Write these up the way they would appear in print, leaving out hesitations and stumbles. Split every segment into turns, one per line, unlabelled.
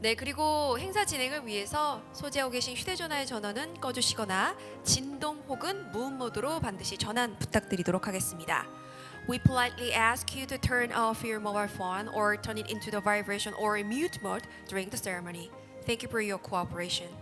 네, 그리고 행사 진행을 위해서 소지하고 계신 휴대전화의 전원은 꺼주시거나 진동 혹은 무음 모드로 반드시 전환 부탁드리도록 하겠습니다. We politely ask you to turn off your mobile phone or turn it into the vibration or mute mode during the ceremony. Thank you for your cooperation.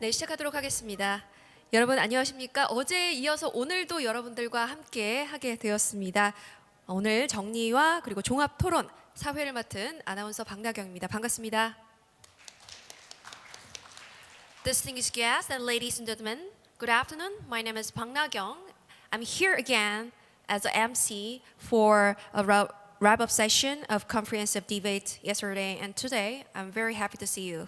네, 시작하도록 하겠습니다. 여러분 안녕하십니까? 어제에 이어서 오늘도 여러분들과 함께 하게 되었습니다. 오늘 정리와 그리고 종합 토론 사회를 맡은 아나운서 박나경입니다. 반갑습니다. Distinguished guests and ladies and gentlemen, good afternoon. My name is Bang Na-kyung. I'm here again as an MC for a wrap-up session of comprehensive debate yesterday and today. I'm very happy to see you.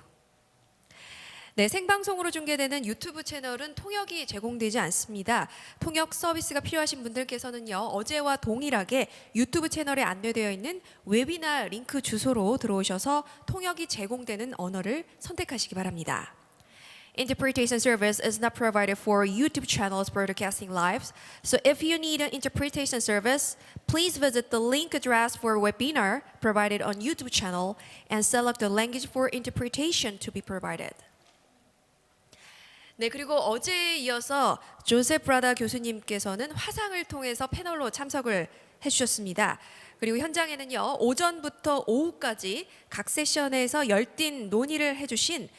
네, 생방송으로 중계되는 유튜브 채널은 통역이 제공되지 않습니다. 통역 서비스가 필요하신 분들께서는요, 어제와 동일하게 유튜브 채널에 안내되어 있는 웨비나 링크 주소로 들어오셔서 통역이 제공되는 언어를 선택하시기 바랍니다. Interpretation service is not provided for YouTube channels broadcasting live. So if you need an interpretation service, please visit the link address for webinar provided on YouTube channel and select the language for interpretation to be provided. 네, 그리고 어제에 이어서 조셉 브라다 교수님께서는 화상을 통해서 패널로 참석을 해주셨습니다. 그리고 현장에는요, 오전부터 오후까지 각 세션에서 열띤 논의를 해주신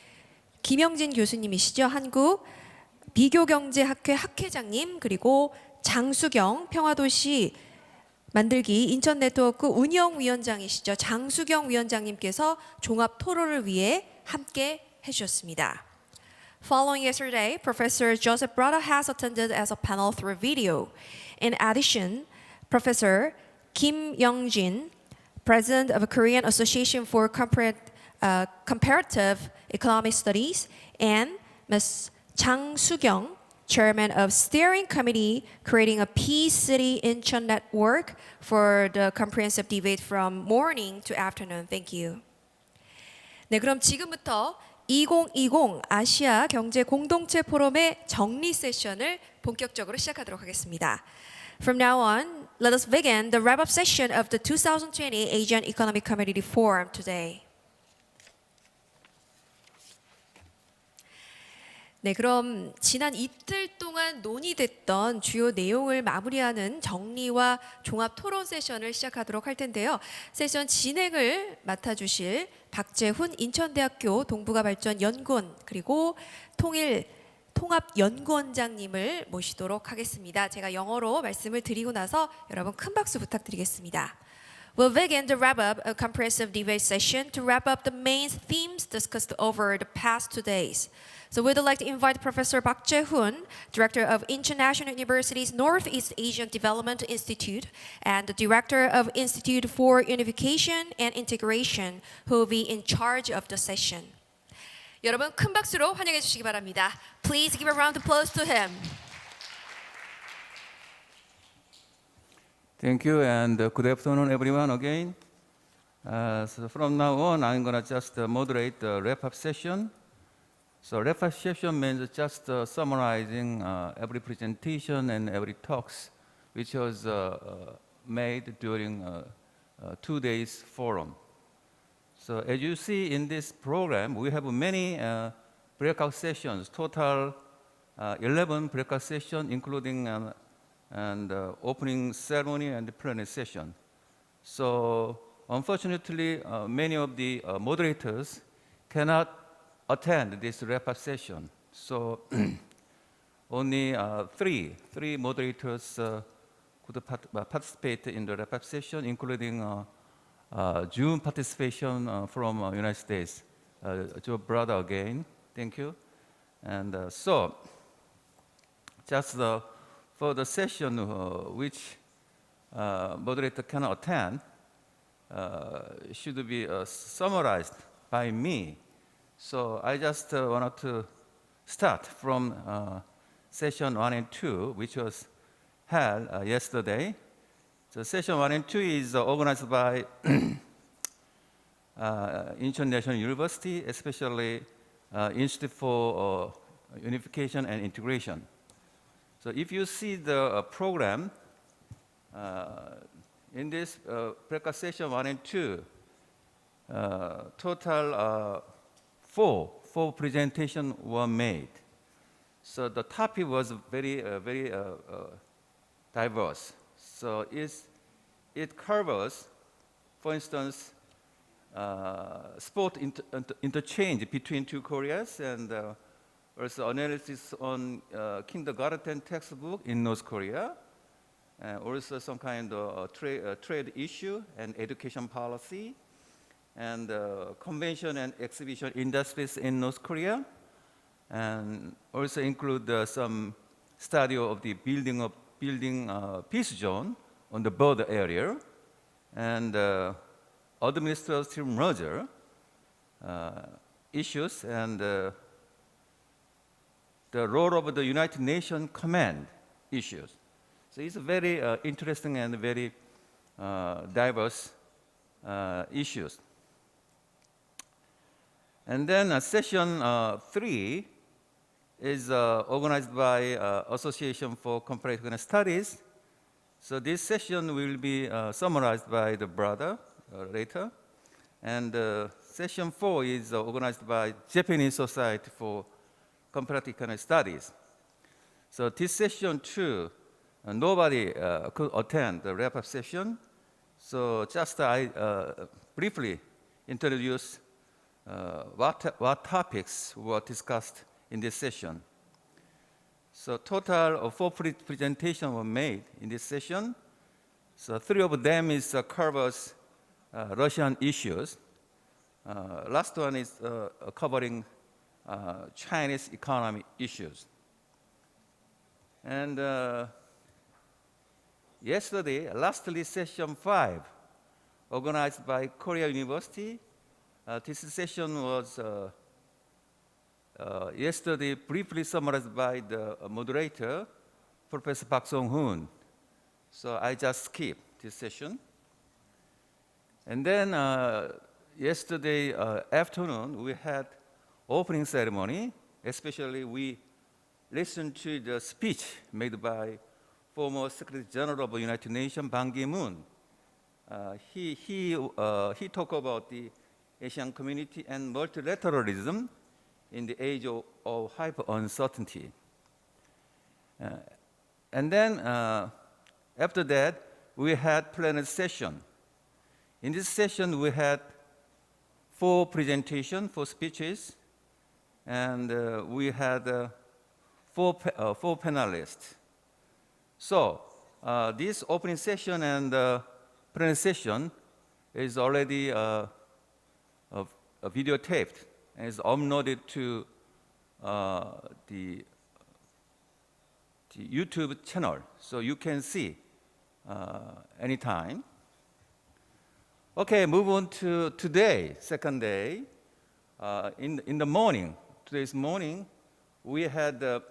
김영진 교수님이시죠. 한국 비교경제학회 학회장님, 그리고 장수경 평화도시 만들기 인천네트워크 운영위원장이시죠. 장수경 위원장님께서 종합 토론을 위해 함께 해주셨습니다. Following yesterday, Professor Joseph Brada has attended as a panel through video. In addition, Professor Kim Young-jin, President of the Korean Association for Comparative Economic Studies, and Ms. Chang Soo-kyung, Chairman of Steering Committee Creating a Peace City Incheon Network for the comprehensive debate from morning to afternoon. Thank you. 네, 그럼 지금부터 2020 아시아 경제 공동체 포럼의 정리 세션을 본격적으로 시작하도록 하겠습니다. From now on, let us begin the wrap-up session of the 2020 Asian Economic Community Forum today. 네, 그럼 지난 이틀 동안 논의됐던 주요 내용을 마무리하는 정리와 종합 토론 세션을 시작하도록 할 텐데요. 세션 진행을 맡아주실 박재훈 인천대학교 동북아발전연구원 그리고 통합연구원장님을 모시도록 하겠습니다. 제가 영어로 말씀을 드리고 나서 여러분 큰 박수 부탁드리겠습니다. We'll begin the wrap-up a comprehensive debate session to wrap up the main themes discussed over the past 2 days. So we'd like to invite Professor Park Jae-hoon, Director of International University's Northeast Asian Development Institute and the Director of Institute for Unification and Integration, who will be in charge of the session. 여러분 큰 박수로 환영해 주시기 바랍니다. Please give a round of applause to him.
Thank you and good afternoon everyone again. So from now on I'm going to just moderate the wrap-up session. So wrap-up session means just summarizing every presentation and every talks which was made during 2 days forum. So as you see in this program, we have many breakout sessions, total 11 breakout sessions including and opening ceremony and the plenary session. So unfortunately, many of the moderators cannot attend this wrap-up session. So only three moderators could participate in the wrap-up session, including June participation from United States. Joe Brada again, thank you. And so just for the session which moderator cannot attend should be summarized by me. So I just wanted to start from session 1 and 2, which was held yesterday. So session 1 and 2 is organized by Incheon National University, especially Institute for Unification and Integration. So if you see the program, in this breakout session 1 and 2, total four presentations were made. So the topic was very diverse. So it covers, for instance, sport interchange between two Koreas, and also analysis on kindergarten textbook in North Korea, and also some kind of trade issue and education policy, and convention and exhibition industries in North Korea, and also include some study of the building peace zone on the border area, and administrative merger issues, and the role of the United Nations Command issues. So it's very interesting and very diverse issues. And then session 3 is organized by Association for Comparative Studies. So this session will be summarized by the brother later. And session 4 is organized by Japanese Society for Comparative Studies. So this session 2, nobody could attend the wrap-up session. So just I briefly introduce what topics were discussed in this session. So total of 4 presentations were made in this session. So 3 of them is covers Russian issues. Last one is covering Chinese economy issues. And lastly, session 5, organized by Korea University. This session was yesterday briefly summarized by the moderator, Professor Park Song-hoon. So I just skipped this session. And then yesterday afternoon, we had opening ceremony. Especially, we listened to the speech made by former Secretary General of the United Nations, Ban Ki-moon. He talked about the Asian community and multilateralism in the age of hyper uncertainty. And then after that, we had plenary session. In this session, we had 4 presentations, 4 speeches, and we had 4 panelists. So this opening session and plenary session is already videotaped and is uploaded to the YouTube channel, so you can see anytime. Okay, move on to today, second day. In the morning, today's morning, we had a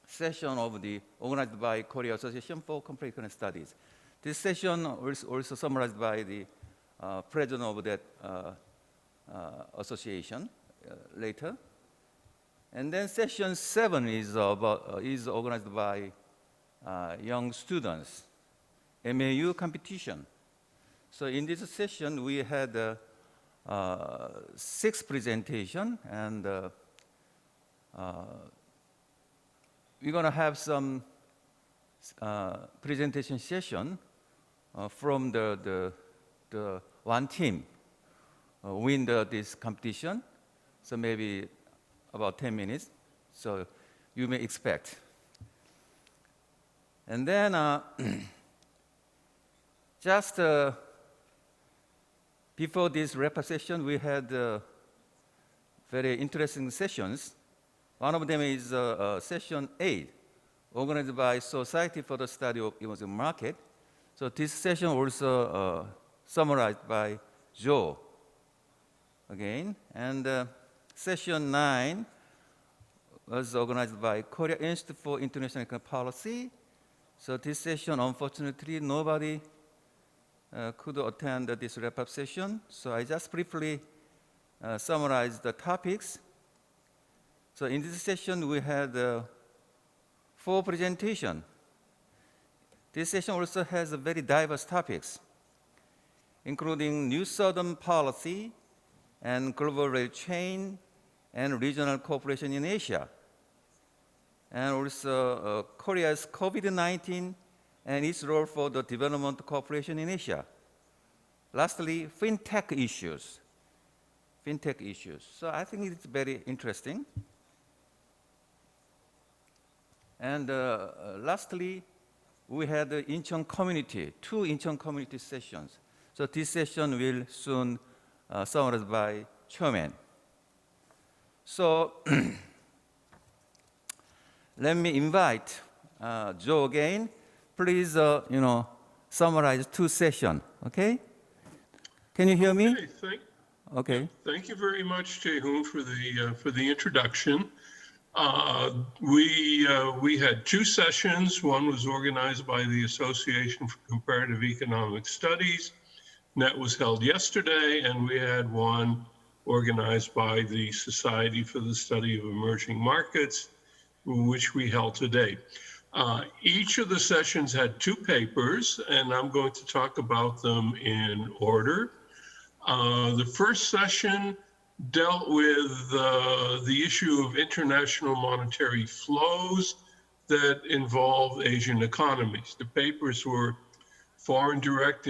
session of the organized by Korea Association for Comparative Studies. This session was also summarized by the president of that association later. And then session 7 is organized by young students, MAU competition. So in this session, we had 6 presentations, and we're going to have some presentation session from the one team win this competition. So maybe about 10 minutes. So you may expect. And then just before this wrap-up session, we had very interesting sessions. One of them is session 8, organized by Society for the Study of Emerging Market. So this session also summarized by Joe again. And session 9 was organized by Korea Institute for International Economic Policy. So this session, unfortunately, nobody could attend this wrap-up session. So I just briefly summarize the topics. So in this session, we had 4 presentations. This session also has very diverse topics, including New Southern policy and global rail chain and regional cooperation in Asia, and also Korea's COVID-19 and its role for the development cooperation in Asia. Lastly, fintech issues. So I think it's very interesting. And lastly, we had the Incheon community, 2 Incheon community sessions. So this session will soon summarized by Chairman. So let me invite Joe again. Please, summarize 2 sessions, okay? Can you hear me? Okay.
Thank you very much, Jae-hoon, for the introduction. We had 2 sessions. One was organized by the Association for Comparative Economic Studies, and that was held yesterday, and we had one organized by the Society for the Study of Emerging Markets, which we held today. Each of the sessions had 2 papers, and I'm going to talk about them in order. The first session dealt with the issue of international monetary flows that involve Asian economies. The papers were Foreign Direct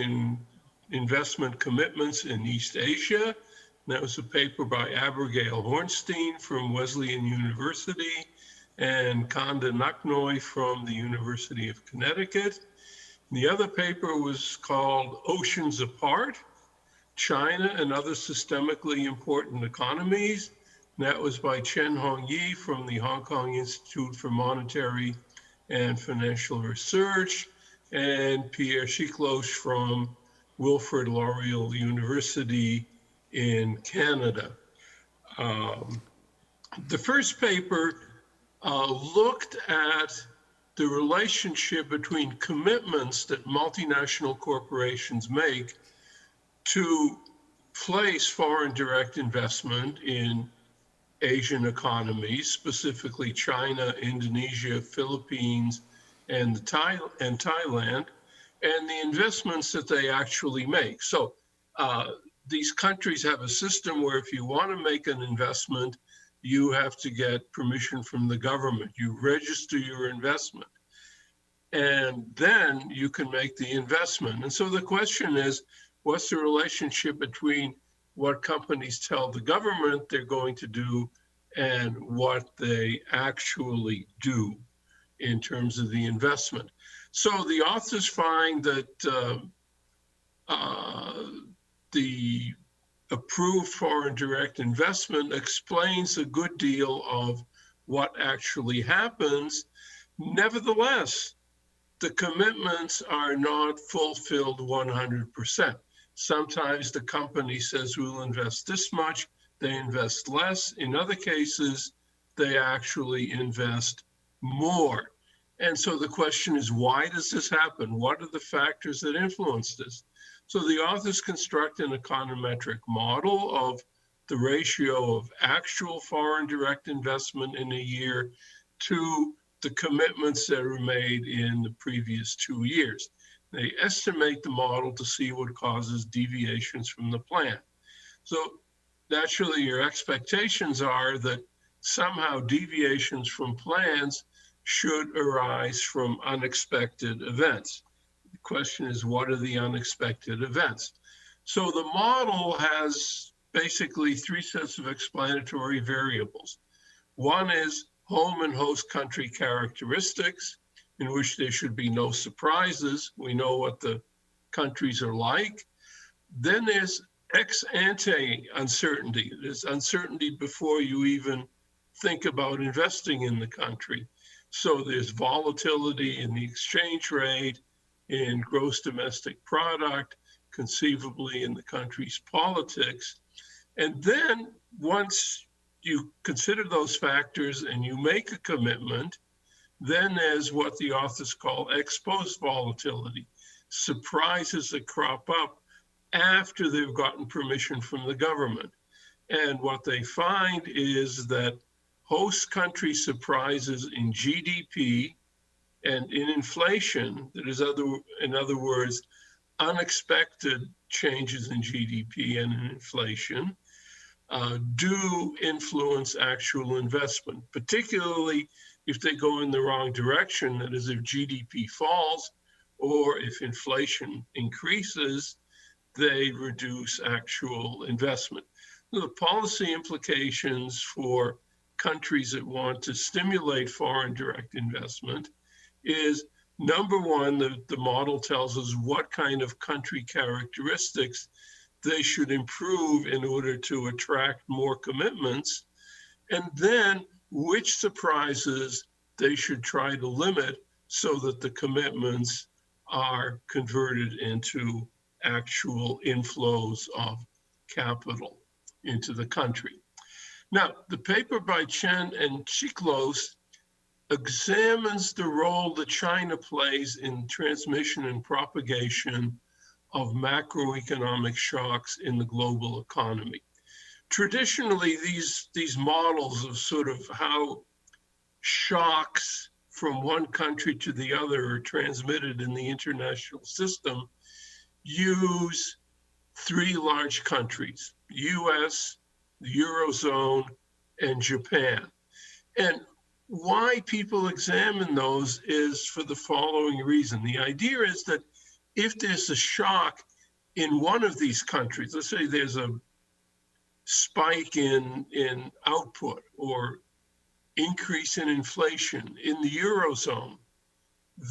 Investment Commitments in East Asia. And that was a paper by Abigail Hornstein from Wesleyan University and Kanda Naknoy from the University of Connecticut. And the other paper was called Oceans Apart, China and Other Systemically Important Economies. And that was by Chen Hongyi from the Hong Kong Institute for Monetary and Financial Research, and Pierre Chicloche from Wilfrid Laurier University in Canada. The first paper looked at the relationship between commitments that multinational corporations make to place foreign direct investment in Asian economies, specifically China, Indonesia, Philippines, and Thailand, and the investments that they actually make. So these countries have a system where if you want to make an investment, you have to get permission from the government. You register your investment, and then you can make the investment. And so the question is, what's the relationship between what companies tell the government they're going to do and what they actually do in terms of the investment? So the authors find that the approved foreign direct investment explains a good deal of what actually happens. Nevertheless, the commitments are not fulfilled 100%. Sometimes the company says we'll invest this much, they invest less. In other cases, they actually invest more. And so the question is, why does this happen? What are the factors that influence this? So the authors construct an econometric model of the ratio of actual foreign direct investment in a year to the commitments that are made in the previous 2 years. They estimate the model to see what causes deviations from the plan. So naturally, your expectations are that somehow deviations from plans should arise from unexpected events. The question is, what are the unexpected events? So the model has basically 3 sets of explanatory variables. One is home and host country characteristics, in which there should be no surprises. We know what the countries are like. Then there's ex ante uncertainty. There's uncertainty before you even think about investing in the country. So there's volatility in the exchange rate, in gross domestic product, conceivably in the country's politics. And then once you consider those factors and you make a commitment, then there's what the authors call ex post volatility, surprises that crop up after they've gotten permission from the government. And what they find is that host country surprises in GDP and in inflation, that is in other words, unexpected changes in GDP and in inflation, do influence actual investment, particularly if they go in the wrong direction, that is, if GDP falls or if inflation increases, they reduce actual investment. The policy implications for countries that want to stimulate foreign direct investment is, number one, the model tells us what kind of country characteristics they should improve in order to attract more commitments, and then which surprises they should try to limit so that the commitments are converted into actual inflows of capital into the country. Now, the paper by Chen and Chiklos examines the role that China plays in transmission and propagation of macroeconomic shocks in the global economy. Traditionally, these models of sort of how shocks from one country to the other are transmitted in the international system use three large countries: US, the Eurozone, and Japan. And why people examine those is for the following reason. The idea is that if there's a shock in one of these countries, let's say there's a spike in output or increase in inflation in the Eurozone,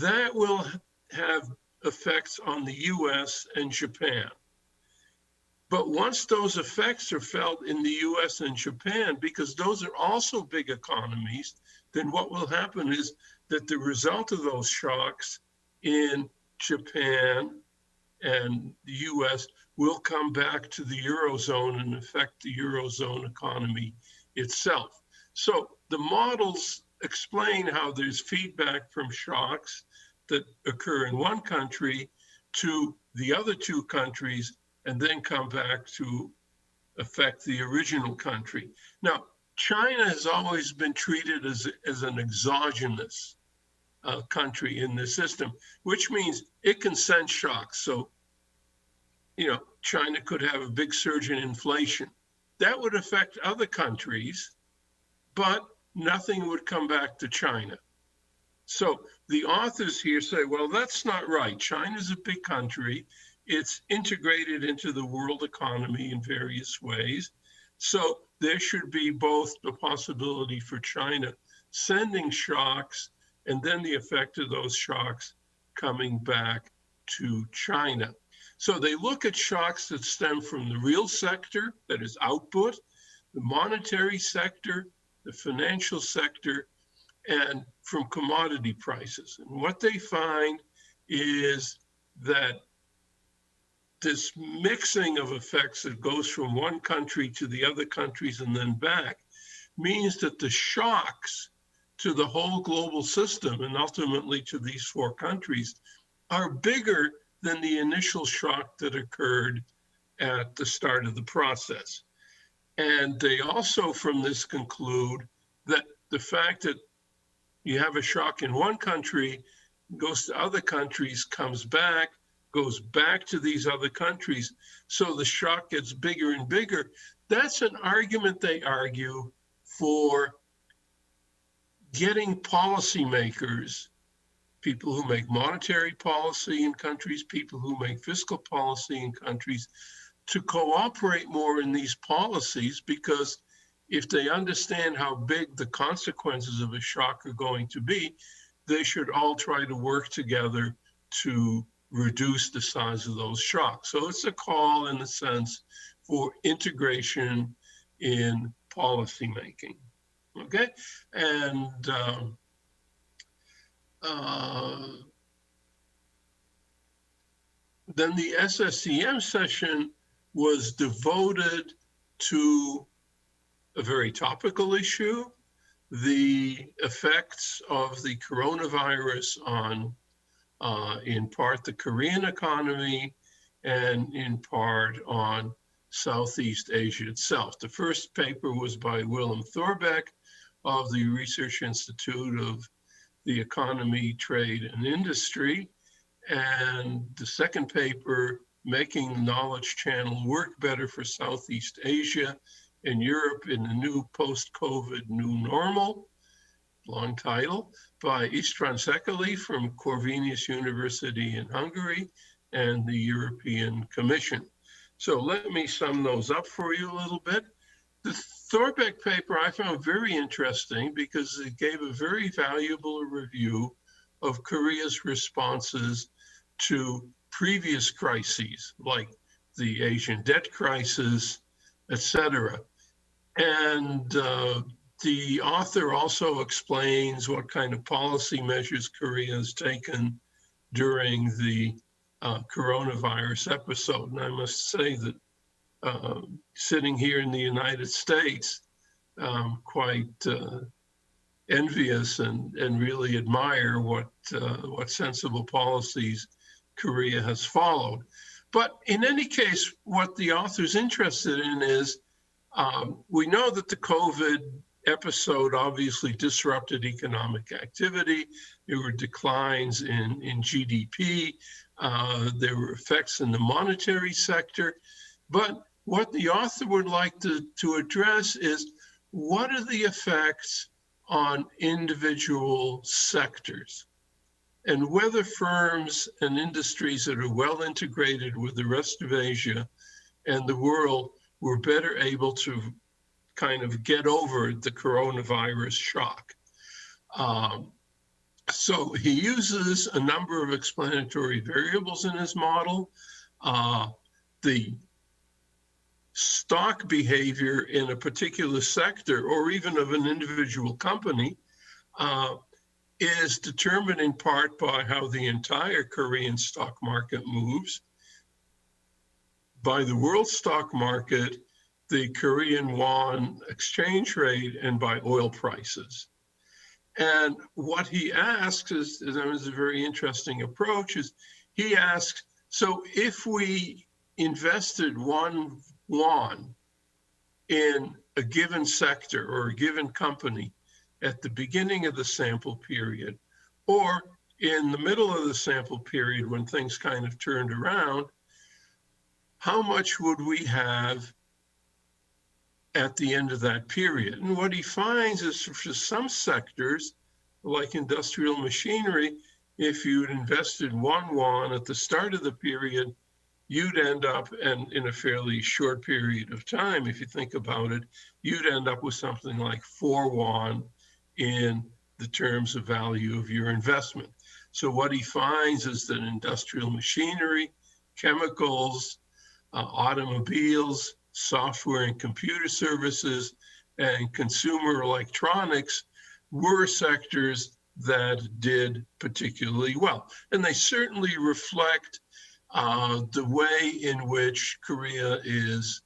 that will have effects on the US and Japan. But once those effects are felt in the US and Japan, because those are also big economies, then what will happen is that the result of those shocks in Japan and the US will come back to the Eurozone and affect the Eurozone economy itself. So the models explain how there's feedback from shocks that occur in one country to the other two countries and then come back to affect the original country. Now, China has always been treated as an exogenous country in the system, which means it can sense shocks. So, China could have a big surge in inflation. That would affect other countries, but nothing would come back to China. So the authors here say, well, that's not right. China's a big country. It's integrated into the world economy in various ways. So there should be both the possibility for China sending shocks and then the effect of those shocks coming back to China. So they look at shocks that stem from the real sector, that is output, the monetary sector, the financial sector, and from commodity prices. And what they find is that this mixing of effects that goes from one country to the other countries and then back means that the shocks to the whole global system and ultimately to these four countries are bigger than the initial shock that occurred at the start of the process. And they also from this conclude that the fact that you have a shock in one country, goes to other countries, comes back, goes back to these other countries, so the shock gets bigger and bigger. That's an argument they argue for getting policymakers, people who make monetary policy in countries, people who make fiscal policy in countries, to cooperate more in these policies, because if they understand how big the consequences of a shock are going to be, they should all try to work together to reduce the size of those shocks. So it's a call, in a sense, for integration in policymaking. Okay, and Then the SSCM session was devoted to a very topical issue, the effects of the coronavirus on, in part, the Korean economy, and in part on Southeast Asia itself. The first paper was by Willem Thorbecke of the Research Institute of the Economy, Trade, and Industry. And the second paper, Making the Knowledge Channel Work Better for Southeast Asia and Europe in the New Post-COVID New Normal, long title, by István Szekely from Corvinus University in Hungary and the European Commission. So let me sum those up for you a little bit. The Thorbecke paper I found very interesting because it gave a very valuable review of Korea's responses to previous crises, like the Asian debt crisis, etc. And the author also explains what kind of policy measures Korea has taken during the coronavirus episode. And I must say that sitting here in the United States, quite envious and really admire what sensible policies Korea has followed. But in any case, what the author's interested in is, we know that the COVID episode obviously disrupted economic activity. There were declines in GDP. There were effects in the monetary sector. But what the author would like to address is, what are the effects on individual sectors, and whether firms and industries that are well integrated with the rest of Asia and the world were better able to kind of get over the coronavirus shock. So he uses a number of explanatory variables in his model. The stock behavior in a particular sector or even of an individual company is determined in part by how the entire Korean stock market moves, by the world stock market, the Korean won exchange rate, and by oil prices. And what he asks is a very interesting approach, is he asks, so if we invested 1 won in a given sector or a given company at the beginning of the sample period, or in the middle of the sample period when things kind of turned around, how much would we have at the end of that period? And what he finds is, for some sectors, like industrial machinery, if you'd invested 1 won at the start of the period, you'd end up, and in a fairly short period of time, if you think about it, you'd end up with something like 4 won in the terms of value of your investment. So what he finds is that industrial machinery, chemicals, automobiles, software and computer services, and consumer electronics were sectors that did particularly well. And they certainly reflect the way in which Korea is,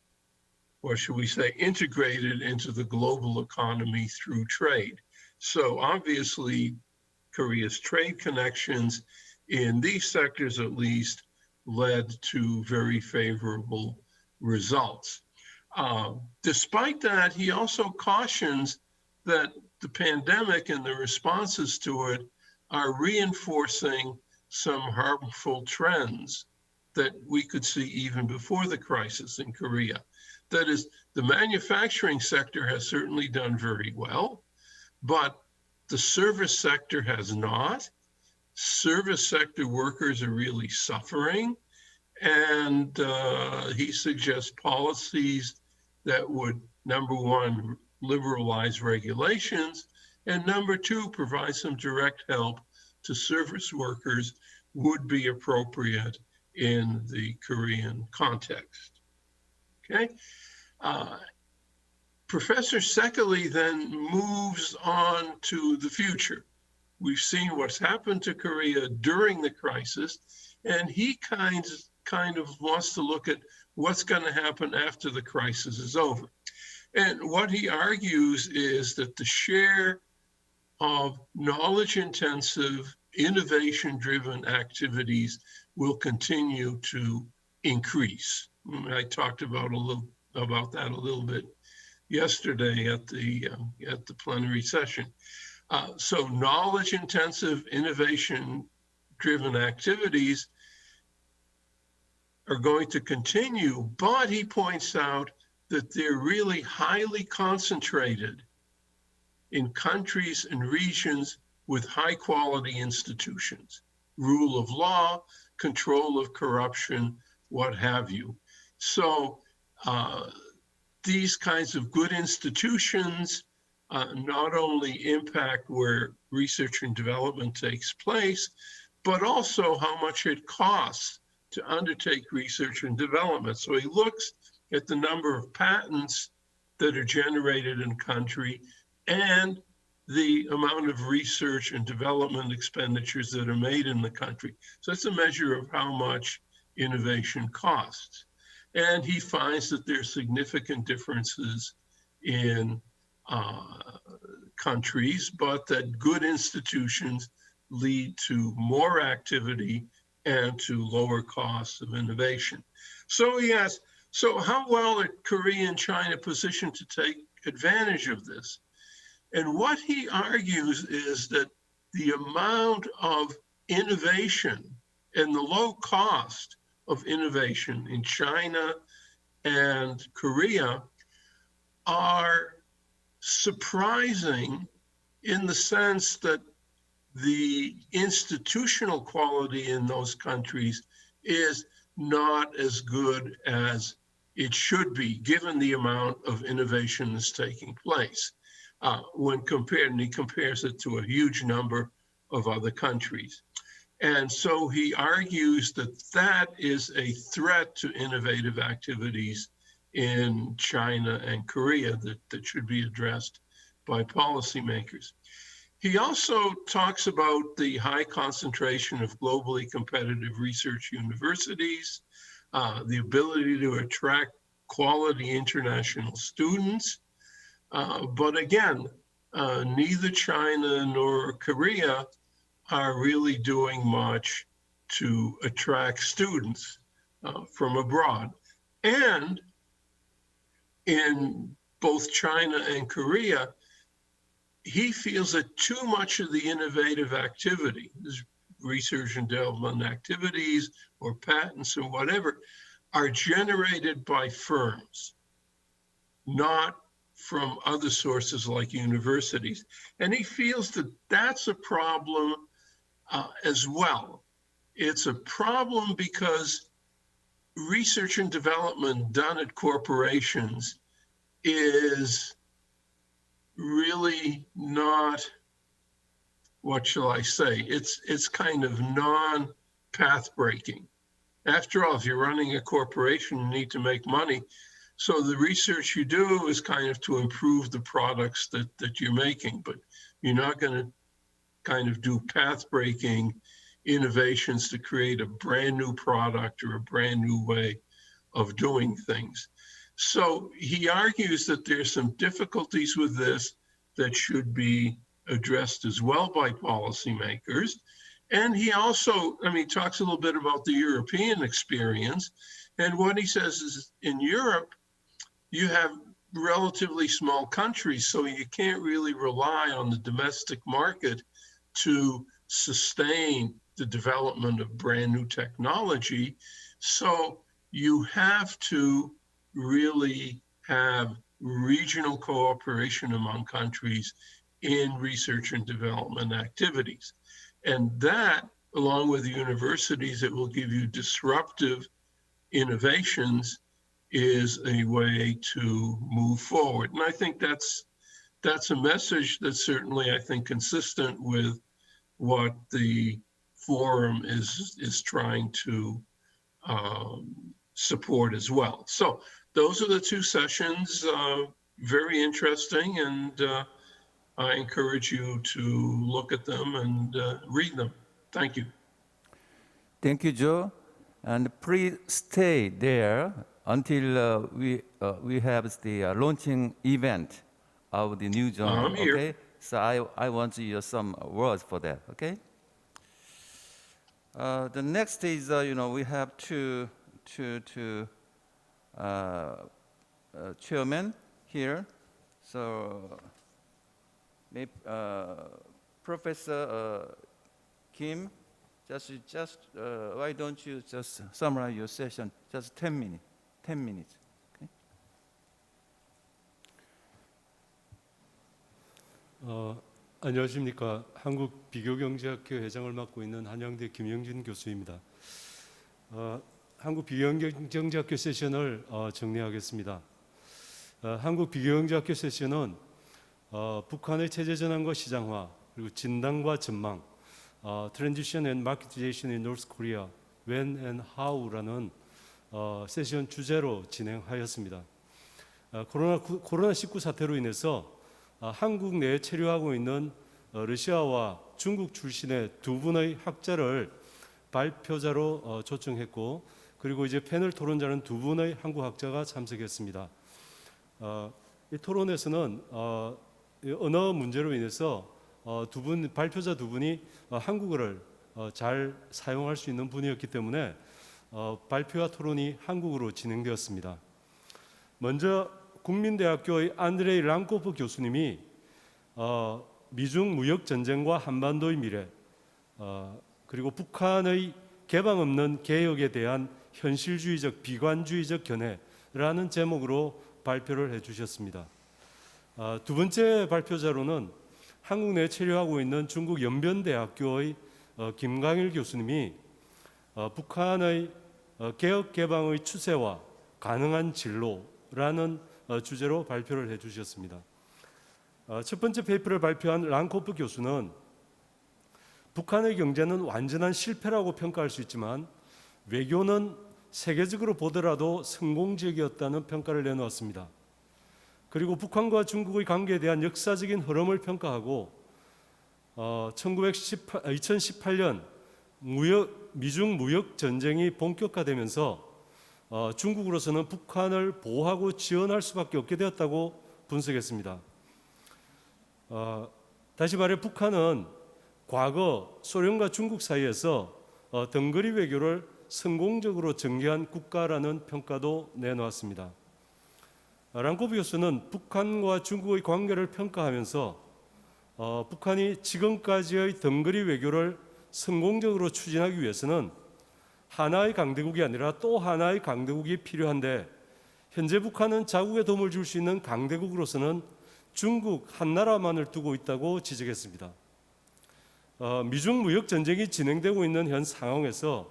or should we say, integrated into the global economy through trade. So obviously, Korea's trade connections in these sectors, at least, led to very favorable results. Despite that, he also cautions that the pandemic and the responses to it are reinforcing some harmful trends that we could see even before the crisis in Korea. That is, the manufacturing sector has certainly done very well, but the service sector has not. Service sector workers are really suffering, and he suggests policies that would, number one, liberalize regulations, and number two, provide some direct help to service workers would be appropriate in the Korean context. Okay. Professor Szekely then moves on to the future. we've seen what's happened to Korea during the crisis, and he kind of wants to look at what's going to happen after the crisis is over. And what he argues is that the share of knowledge-intensive, innovation-driven activities will continue to increase. I talked about that a little bit yesterday at the plenary session. So knowledge-intensive, innovation-driven activities are going to continue, but he points out that they're really highly concentrated in countries and regions with high quality institutions, rule of law, control of corruption, what have you. So these kinds of good institutions not only impact where research and development takes place, but also how much it costs to undertake research and development. So he looks at the number of patents that are generated in country and the amount of research and development expenditures that are made in the country. So it's a measure of how much innovation costs. And he finds that there's significant differences in countries, but that good institutions lead to more activity and to lower costs of innovation. So he asks, so how well are Korea and China positioned to take advantage of this? And what he argues is that the amount of innovation and the low cost of innovation in China and Korea are surprising in the sense that the institutional quality in those countries is not as good as it should be, given the amount of innovation that's taking place. When compared, and he compares it to a huge number of other countries. And so he argues that that is a threat to innovative activities in China and Korea that should be addressed by policymakers. He also talks about the high concentration of globally competitive research universities, the ability to attract quality international students. But again, neither China nor Korea are really doing much to attract students from abroad. And in both China and Korea, he feels that too much of the innovative activity, research and development activities or patents or whatever, are generated by firms, not from other sources like universities. And he feels that that's a problem as well. It's a problem because research and development done at corporations is really not, what shall I say, it's kind of non-path breaking. After all, if you're running a corporation, you need to make money. So the research you do is kind of to improve the products that you're making, but you're not going to kind of do path-breaking innovations to create a brand new product or a brand new way of doing things. So he argues that there's some difficulties with this that should be addressed as well by policymakers. And he also, talks a little bit about the European experience. And what he says is in Europe, you have relatively small countries, so you can't really rely on the domestic market to sustain the development of brand new technology. So you have to really have regional cooperation among countries in research and development activities. And that, along with the universities, it will give you disruptive innovations, is a way to move forward. And I think that's a message that's certainly, I think, consistent with what the forum is trying to support as well. So those are the two sessions, very interesting. And I encourage you to look at them and read them. Thank you.
Thank you, Joe. And please stay there until we have the launching event of the new journal.
I'm here.
Okay. So I want to use some words for that. Okay. The next is we have two chairmen here. So maybe, Professor Kim, just why don't you just summarize your session? Just 10 minutes. 10 minutes. Okay?
안녕하십니까. 한국 비교경제학회 회장을 맡고 있는 한양대 김영진 교수입니다. 한국 비교경제학회 세션을 정리하겠습니다. 한국 비교경제학회 세션은 북한의 체제 전환과 시장화, 그리고 진단과 전망, Transition and Marketization in North Korea, When and How라는 세션 주제로 진행하였습니다. 코로나19 사태로 인해서 한국 내에 체류하고 있는 러시아와 중국 출신의 두 분의 학자를 발표자로 초청했고, 그리고 이제 패널 토론자는 두 분의 한국 학자가 참석했습니다. 이 토론에서는 언어 문제로 인해서 발표자 두 분이 한국어를 잘 사용할 수 있는 분이었기 때문에 발표와 토론이 한국어로 진행되었습니다. 먼저 국민대학교의 안드레이 랑코프 교수님이 미중 무역 전쟁과 한반도의 미래, 그리고 북한의 개방 없는 개혁에 대한 현실주의적 비관주의적 견해라는 제목으로 발표를 해주셨습니다. 두 번째 발표자로는 한국 내에 체류하고 있는 중국 연변대학교의 김강일 교수님이 북한의 개혁 개방의 추세와 가능한 진로라는 주제로 발표를 해주셨습니다. 첫 번째 페이퍼를 발표한 랑코프 교수는 북한의 경제는 완전한 실패라고 평가할 수 있지만 외교는 세계적으로 보더라도 성공적이었다는 평가를 내놓았습니다. 그리고 북한과 중국의 관계에 대한 역사적인 흐름을 평가하고 2018년 미중 무역 전쟁이 본격화되면서 중국으로서는 북한을 보호하고 지원할 수밖에 없게 되었다고 분석했습니다. 다시 말해 북한은 과거 소련과 중국 사이에서 덩거리 외교를 성공적으로 전개한 국가라는 평가도 내놓았습니다. 랑코프 교수는 북한과 중국의 관계를 평가하면서 북한이 지금까지의 덩거리 외교를 성공적으로 추진하기 위해서는 하나의 강대국이 아니라 또 하나의 강대국이 필요한데, 현재 북한은 자국에 도움을 줄 수 있는 강대국으로서는 중국 한 나라만을 두고 있다고 지적했습니다. 미중 무역 전쟁이 진행되고 있는 현 상황에서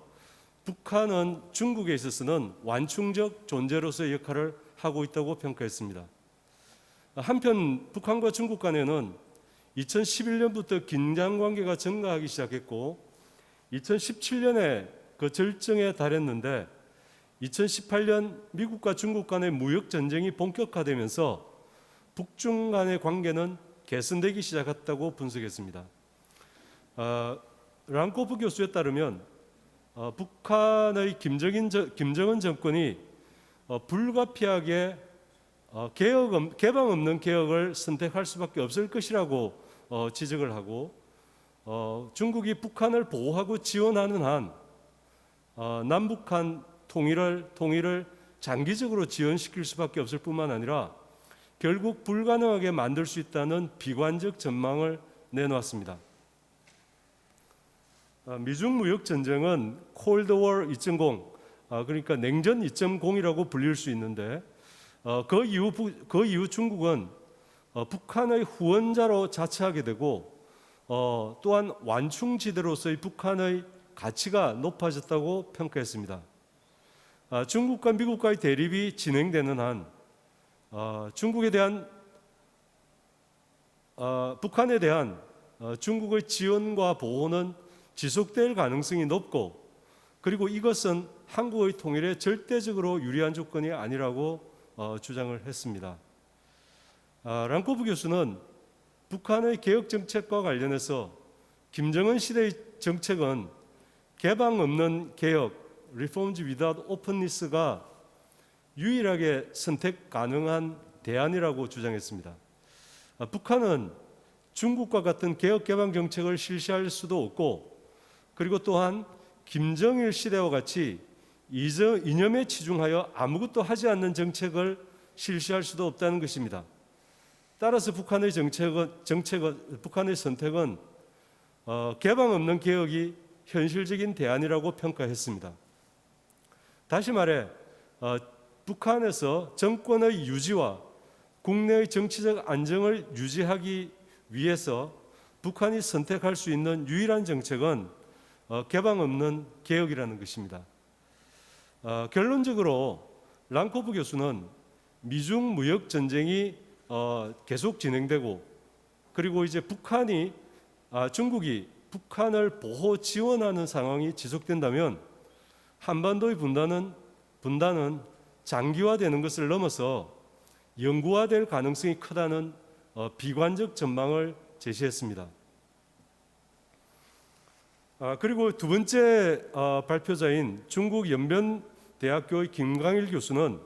북한은 중국에 있어서는 완충적 존재로서의 역할을 하고 있다고 평가했습니다. 한편 북한과 중국 간에는 2011년부터 긴장 관계가 증가하기 시작했고 2017년에 그 절정에 달했는데 2018년 미국과 중국 간의 무역 전쟁이 본격화되면서 북중 간의 관계는 개선되기 시작했다고 분석했습니다. 랑코프 교수에 따르면 북한의 김정은 정권이 불가피하게 개방 없는 개혁을 선택할 수밖에 없을 것이라고 지적을 하고, 중국이 북한을 보호하고 지원하는 한 남북한 통일을 장기적으로 지연시킬 수밖에 없을 뿐만 아니라 결국 불가능하게 만들 수 있다는 비관적 전망을 내놓았습니다. 미중 무역 전쟁은 콜드워 2.0, 그러니까 냉전 2.0이라고 불릴 수 있는데, 그 이후 중국은 북한의 후원자로 자처하게 되고, 또한 완충지대로서의 북한의 가치가 높아졌다고 평가했습니다. 중국과 미국과의 대립이 진행되는 한 북한에 대한 중국의 지원과 보호는 지속될 가능성이 높고, 그리고 이것은 한국의 통일에 절대적으로 유리한 조건이 아니라고 주장을 했습니다. 랑코프 교수는 북한의 개혁 정책과 관련해서 김정은 시대의 정책은 개방 없는 개혁, Reforms without openness가 유일하게 선택 가능한 대안이라고 주장했습니다. 북한은 중국과 같은 개혁 개방 정책을 실시할 수도 없고, 그리고 또한 김정일 시대와 같이 이념에 치중하여 아무것도 하지 않는 정책을 실시할 수도 없다는 것입니다. 따라서 북한의 북한의 선택은 개방 없는 개혁이 현실적인 대안이라고 평가했습니다. 다시 말해 북한에서 정권의 유지와 국내의 정치적 안정을 유지하기 위해서 북한이 선택할 수 있는 유일한 정책은 개방 없는 개혁이라는 것입니다. 결론적으로 랑코프 교수는 미중 무역 전쟁이 계속 진행되고, 그리고 이제 중국이 북한을 보호 지원하는 상황이 지속된다면 한반도의 분단은 장기화되는 것을 넘어서 영구화될 가능성이 크다는 비관적 전망을 제시했습니다. 그리고 두 번째 발표자인 중국 연변대학교의 김광일 교수는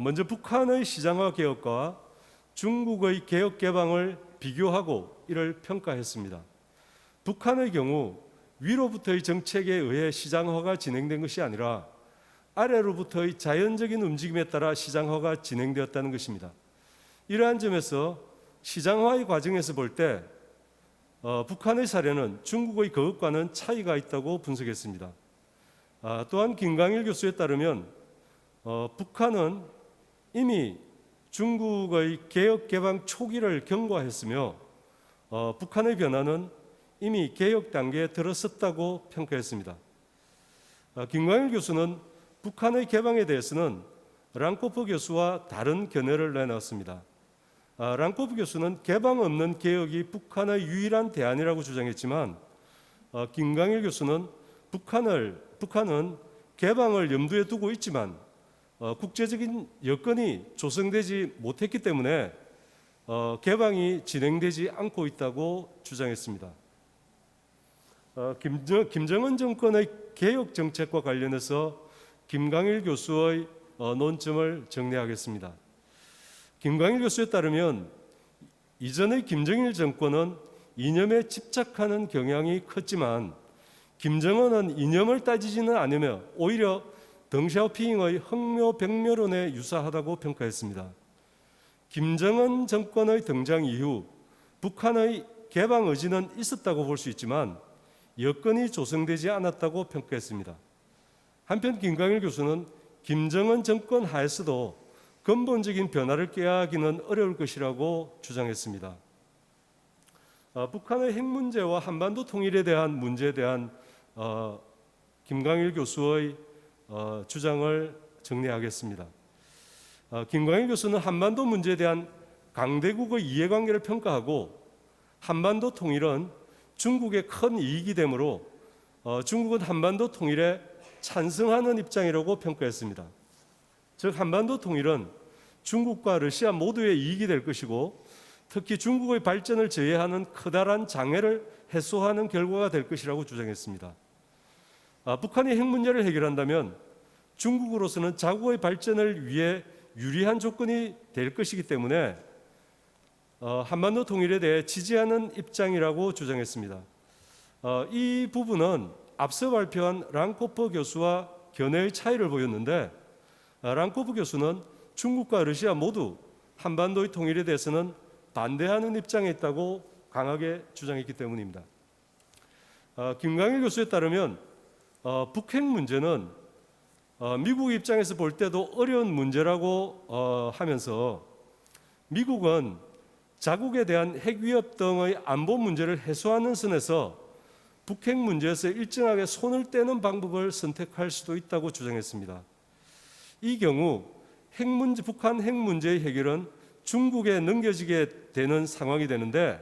먼저 북한의 시장화 개혁과 중국의 개혁 개방을 비교하고 이를 평가했습니다. 북한의 경우 위로부터의 정책에 의해 시장화가 진행된 것이 아니라 아래로부터의 자연적인 움직임에 따라 시장화가 진행되었다는 것입니다. 이러한 점에서 시장화의 과정에서 볼 때 북한의 사례는 중국의 그것과는 차이가 있다고 분석했습니다. 또한 김광일 교수에 따르면 북한은 이미 중국의 개혁 개방 초기를 경과했으며 북한의 변화는 이미 개혁 단계에 들어섰다고 평가했습니다. 김광일 교수는 북한의 개방에 대해서는 랑코프 교수와 다른 견해를 내놨습니다. 랑코프 교수는 개방 없는 개혁이 북한의 유일한 대안이라고 주장했지만 김광일 교수는 북한은 개방을 염두에 두고 있지만 국제적인 여건이 조성되지 못했기 때문에 개방이 진행되지 않고 있다고 주장했습니다. 김정은 정권의 개혁 정책과 관련해서 김광일 교수의 논점을 정리하겠습니다. 김광일 교수에 따르면 이전의 김정일 정권은 이념에 집착하는 경향이 컸지만 김정은은 이념을 따지지는 않으며 오히려 덩샤오핑의 흥묘백묘론에 유사하다고 평가했습니다. 김정은 정권의 등장 이후 북한의 개방 의지는 있었다고 볼 수 있지만 여건이 조성되지 않았다고 평가했습니다. 한편 김광일 교수는 김정은 정권 하에서도 근본적인 변화를 꾀하기는 어려울 것이라고 주장했습니다. 북한의 핵 문제와 한반도 통일에 대한 문제에 대한 김광일 교수의 주장을 정리하겠습니다. 김광일 교수는 한반도 문제에 대한 강대국의 이해관계를 평가하고 한반도 통일은 중국의 큰 이익이 되므로 중국은 한반도 통일에 찬성하는 입장이라고 평가했습니다. 즉 한반도 통일은 중국과 러시아 모두의 이익이 될 것이고 특히 중국의 발전을 제외하는 커다란 장애를 해소하는 결과가 될 것이라고 주장했습니다. 북한이 핵 문제를 해결한다면 중국으로서는 자국의 발전을 위해 유리한 조건이 될 것이기 때문에 한반도 통일에 대해 지지하는 입장이라고 주장했습니다. 이 부분은 앞서 발표한 랑코프 교수와 견해의 차이를 보였는데 랑코프 교수는 중국과 러시아 모두 한반도의 통일에 대해서는 반대하는 입장에 있다고 강하게 주장했기 때문입니다. 김광일 교수에 따르면 북핵 문제는 미국 입장에서 볼 때도 어려운 문제라고 하면서 미국은 자국에 대한 핵 위협 등의 안보 문제를 해소하는 선에서 북핵 문제에서 일정하게 손을 떼는 방법을 선택할 수도 있다고 주장했습니다. 이 경우 북한 핵 문제의 해결은 중국에 넘겨지게 되는 상황이 되는데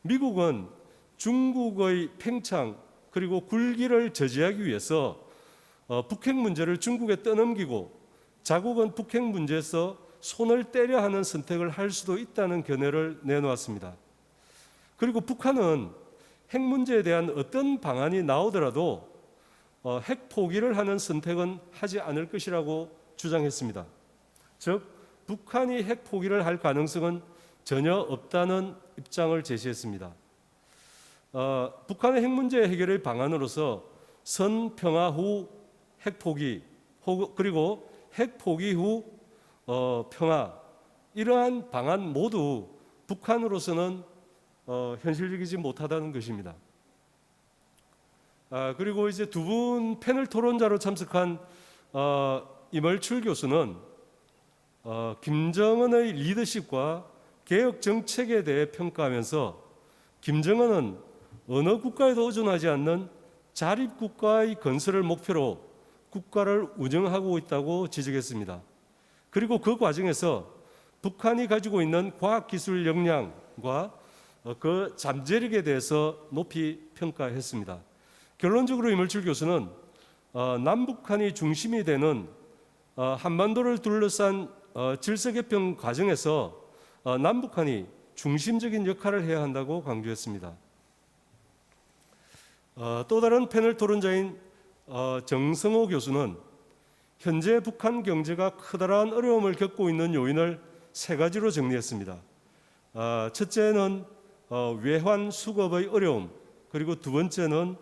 미국은 중국의 팽창 그리고 굴기를 저지하기 위해서 북핵 문제를 중국에 떠넘기고 자국은 북핵 문제에서 손을 떼려 하는 선택을 할 수도 있다는 견해를 내놓았습니다. 그리고 북한은 핵 문제에 대한 어떤 방안이 나오더라도 핵 포기를 하는 선택은 하지 않을 것이라고 주장했습니다. 즉, 북한이 핵 포기를 할 가능성은 전혀 없다는 입장을 제시했습니다. 북한의 핵 문제 해결의 방안으로서 선 평화 후 핵 포기, 그리고 핵 포기 후 평화, 이러한 방안 모두 북한으로서는 현실적이지 못하다는 것입니다. 그리고 이제 두 분 패널 토론자로 참석한 이멀출 교수는 김정은의 리더십과 개혁 정책에 대해 평가하면서 김정은은 어느 국가에도 의존하지 않는 자립국가의 건설을 목표로 국가를 운영하고 있다고 지적했습니다. 그리고 그 과정에서 북한이 가지고 있는 과학기술 역량과 그 잠재력에 대해서 높이 평가했습니다. 결론적으로 이멀출 교수는 남북한이 중심이 되는 한반도를 둘러싼 질서 개편 과정에서 남북한이 중심적인 역할을 해야 한다고 강조했습니다. 또 다른 패널 토론자인 정성호 교수는 현재 북한 경제가 커다란 어려움을 겪고 있는 요인을 세 가지로 정리했습니다. 첫째는 외환 수급의 어려움, 그리고 두 번째는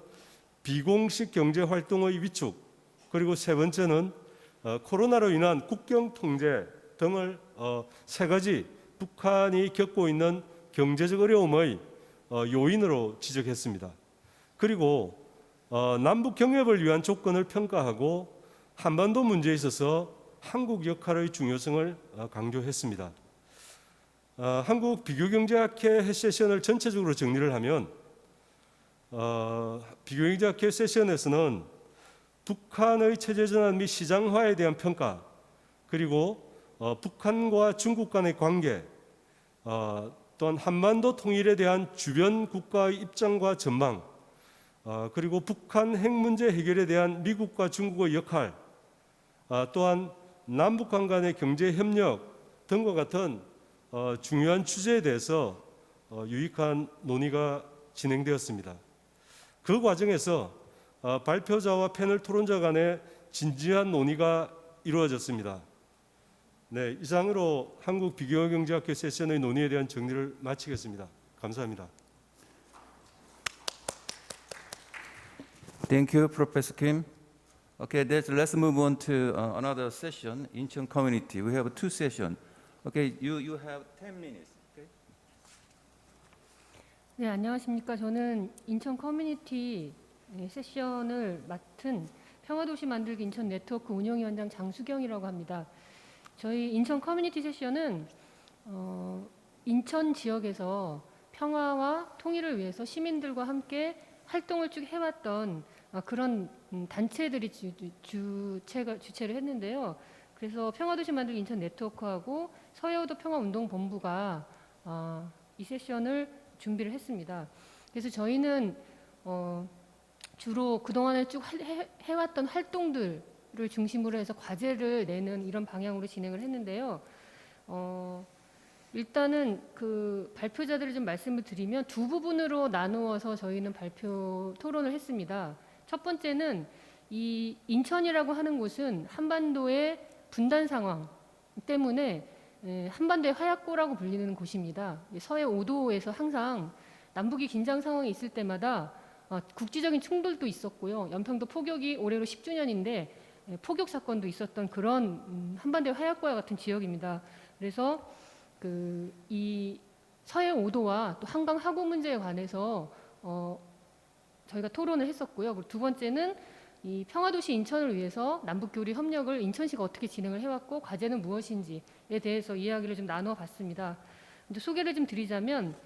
비공식 경제 활동의 위축, 그리고 세 번째는 코로나로 인한 국경 통제 등을 세 가지 북한이 겪고 있는 경제적 어려움의 요인으로 지적했습니다. 그리고 남북 경협을 위한 조건을 평가하고 한반도 문제에 있어서 한국 역할의 중요성을 강조했습니다. 한국 비교경제학회 세션을 전체적으로 정리를 하면 비교경제학회 세션에서는 북한의 체제전환 및 시장화에 대한 평가, 그리고 북한과 중국 간의 관계, 또한 한반도 통일에 대한 주변 국가의 입장과 전망, 그리고 북한 핵 문제 해결에 대한 미국과 중국의 역할, 또한 남북한 간의 경제 협력 등과 같은 중요한 주제에 대해서 유익한 논의가 진행되었습니다. 그 과정에서 발표자와 패널 토론자 간의 진지한 논의가 이루어졌습니다. 네, 이상으로 한국 비교경제학회 세션의 논의에 대한 정리를 마치겠습니다. 감사합니다.
Thank you, Professor Kim. Okay, let's move on to another session, Incheon community. We have two sessions. Okay, you have 10 minutes. Okay?
네, 안녕하십니까. 저는 인천 커뮤니티 세션을 맡은 평화도시 만들기 인천 네트워크 운영위원장 장수경이라고 합니다. 저희 인천 커뮤니티 세션은 인천 지역에서 평화와 통일을 위해서 시민들과 함께 활동을 쭉 해왔던 그런 단체들이 주체를 했는데요. 그래서 평화도시 만들기 인천 네트워크하고 서해오도 평화운동본부가 이 세션을 준비를 했습니다. 그래서 저희는 주로 그동안에 쭉 해왔던 활동들을 중심으로 해서 과제를 내는 이런 방향으로 진행을 했는데요. 일단은 그 발표자들을 좀 말씀을 드리면 두 부분으로 나누어서 저희는 발표 토론을 했습니다. 첫 번째는 이 인천이라고 하는 곳은 한반도의 분단 상황 때문에 한반도의 화약고라고 불리는 곳입니다. 서해 5도에서 항상 남북이 긴장 상황이 있을 때마다 국지적인 충돌도 있었고요. 연평도 포격이 올해로 10주년인데 포격 사건도 있었던 그런 한반도의 화약고와 같은 지역입니다. 그래서 이 서해 5도와 또 한강 하구 문제에 관해서 저희가 토론을 했었고요. 그리고 두 번째는 이 평화도시 인천을 위해서 남북교류 협력을 인천시가 어떻게 진행을 해왔고 과제는 무엇인지에 대해서 이야기를 좀 나눠봤습니다. 이제 소개를 좀 드리자면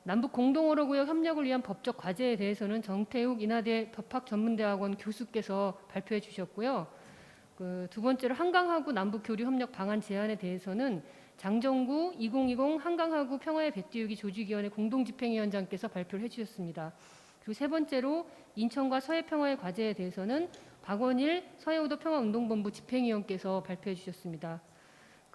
남북 공동어로구역 협력을 위한 법적 과제에 대해서는 정태욱 인하대 법학전문대학원 교수께서 발표해 주셨고요. 두 번째로 한강하구 남북교류 협력 방안 제안에 대해서는 장정구 2020 한강하구 평화의 배띄우기 조직위원회 공동집행위원장께서 발표를 해주셨습니다. 그리고 세 번째로 인천과 서해평화의 과제에 대해서는 박원일 서해오도 평화운동본부 집행위원께서 발표해 주셨습니다.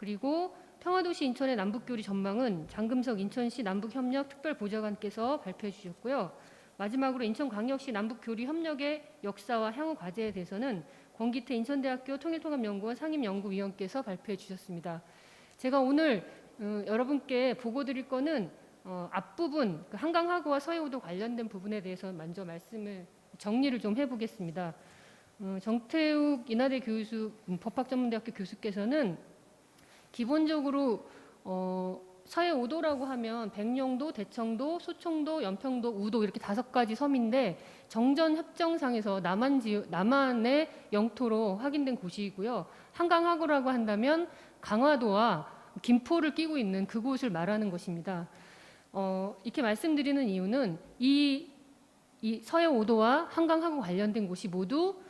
그리고 평화도시 인천의 남북교리 전망은 장금석 인천시 남북협력 특별보좌관께서 발표해 주셨고요. 마지막으로 인천광역시 남북교리 협력의 역사와 향후 과제에 대해서는 권기태 인천대학교 통일통합연구원 상임연구위원께서 발표해 주셨습니다. 제가 오늘 여러분께 보고 드릴 거는 앞부분 한강하구와 서해오도 관련된 부분에 대해서 먼저 말씀을 정리를 좀 해보겠습니다. 정태욱 인하대 교수 법학전문대학교 교수께서는 기본적으로 서해오도라고 하면 백령도, 대청도, 소청도, 연평도, 우도 이렇게 5가지 섬인데 정전협정상에서 남한의 영토로 확인된 곳이고요. 한강하구라고 한다면 강화도와 김포를 끼고 있는 그곳을 말하는 것입니다. 이렇게 말씀드리는 이유는 이 서해오도와 한강하구 관련된 곳이 모두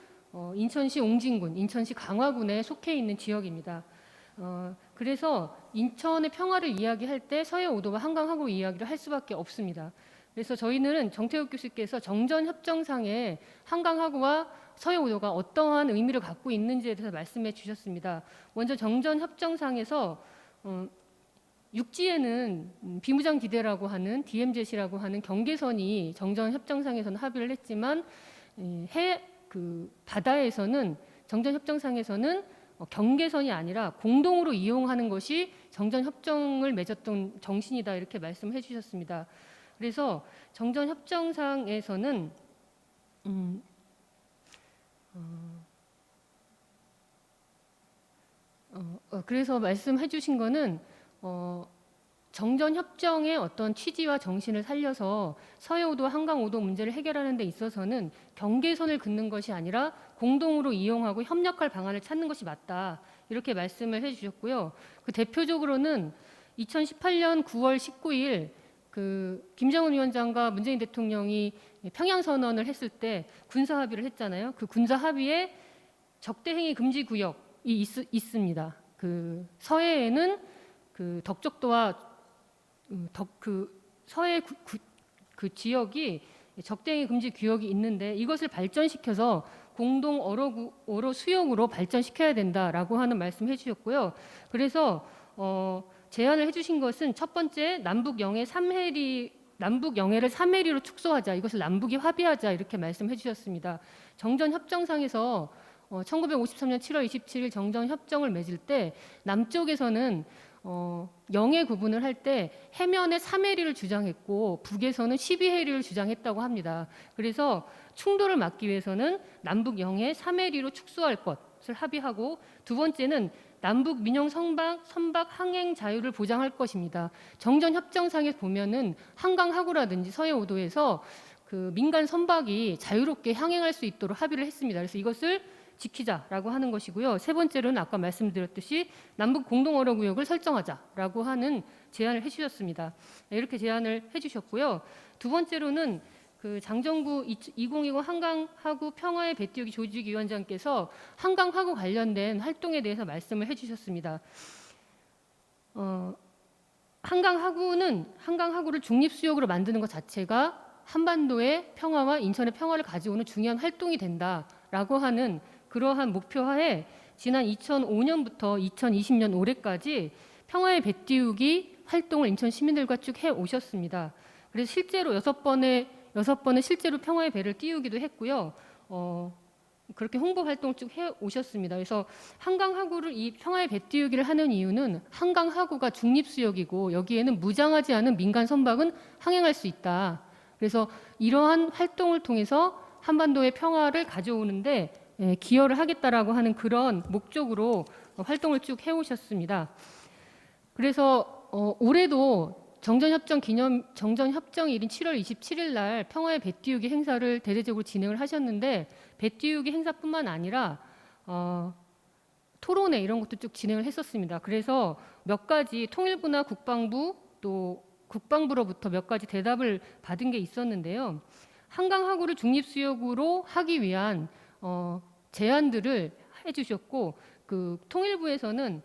인천시 옹진군, 인천시 강화군에 속해 있는 지역입니다. 그래서 인천의 평화를 이야기할 때 서해오도와 한강하구 이야기를 할 수밖에 없습니다. 그래서 저희는 정태욱 교수께서 정전협정상에 한강하구와 서해오도가 어떠한 의미를 갖고 있는지에 대해서 말씀해 주셨습니다. 먼저 정전협정상에서 육지에는 비무장지대라고 하는 DMZ라고 하는 경계선이 정전협정상에서는 합의를 했지만 바다에서는 정전협정상에서는 경계선이 아니라 공동으로 이용하는 것이 정전협정을 맺었던 정신이다 이렇게 말씀해 주셨습니다. 그래서 정전협정상에서는 그래서 말씀해 주신 거는 정전협정의 어떤 취지와 정신을 살려서 서해오도, 한강오도 문제를 해결하는 데 있어서는 경계선을 긋는 것이 아니라 공동으로 이용하고 협력할 방안을 찾는 것이 맞다. 이렇게 말씀을 해주셨고요. 그 대표적으로는 2018년 9월 19일 김정은 위원장과 문재인 대통령이 평양선언을 했을 때 군사 합의를 했잖아요. 그 군사 합의에 적대행위 금지 구역이 있습니다. 서해에는 덕적도와 서해 지역이 적대행위 금지 구역이 있는데 이것을 발전시켜서 공동 어로 수용으로 발전시켜야 된다라고 하는 말씀해 주셨고요. 그래서 제안을 해주신 것은 첫 번째 남북 영해를 3해리로 축소하자. 이것을 남북이 합의하자 이렇게 말씀해 주셨습니다. 정전협정상에서 1953년 7월 27일 정전협정을 맺을 때 남쪽에서는 영해 구분을 할 때 해면에 3해리를 주장했고 북에서는 12해리를 주장했다고 합니다. 그래서 충돌을 막기 위해서는 남북 영해 3해리로 축소할 것을 합의하고 두 번째는 남북 민영 선박 항행 자유를 보장할 것입니다. 정전협정상에 보면은 한강하구라든지 서해오도에서 민간 선박이 자유롭게 항행할 수 있도록 합의를 했습니다. 그래서 이것을 지키자라고 하는 것이고요. 세 번째로는 아까 말씀드렸듯이 남북 공동어로구역을 설정하자라고 하는 제안을 해주셨습니다. 이렇게 제안을 해주셨고요. 두 번째로는 장정구 2020 한강하구 평화의 배 띄우기 조직위원장께서 한강하구 관련된 활동에 대해서 말씀을 해주셨습니다. 한강하구를 중립수역으로 만드는 것 자체가 한반도의 평화와 인천의 평화를 가져오는 중요한 활동이 된다라고 하는 그러한 목표하에 지난 2005년부터 2020년 올해까지 평화의 배 띄우기 활동을 인천 시민들과 쭉 해오셨습니다. 그래서 실제로 6번의 실제로 평화의 배를 띄우기도 했고요. 그렇게 홍보 활동을 쭉 해오셨습니다. 그래서 한강하구를 이 평화의 배 띄우기를 하는 이유는 한강하구가 중립수역이고 여기에는 무장하지 않은 민간 선박은 항행할 수 있다. 그래서 이러한 활동을 통해서 한반도의 평화를 가져오는데 기여를 하겠다라고 하는 그런 목적으로 활동을 쭉 해오셨습니다. 그래서 올해도 정전협정일인 7월 27일 날 평화의 배 띄우기 행사를 대대적으로 진행을 하셨는데 배 띄우기 행사뿐만 아니라 토론회 이런 것도 쭉 진행을 했었습니다. 그래서 몇 가지 통일부나 국방부 또 국방부로부터 몇 가지 대답을 받은 게 있었는데요. 한강하구를 중립수역으로 하기 위한 제안들을 해주셨고 통일부에서는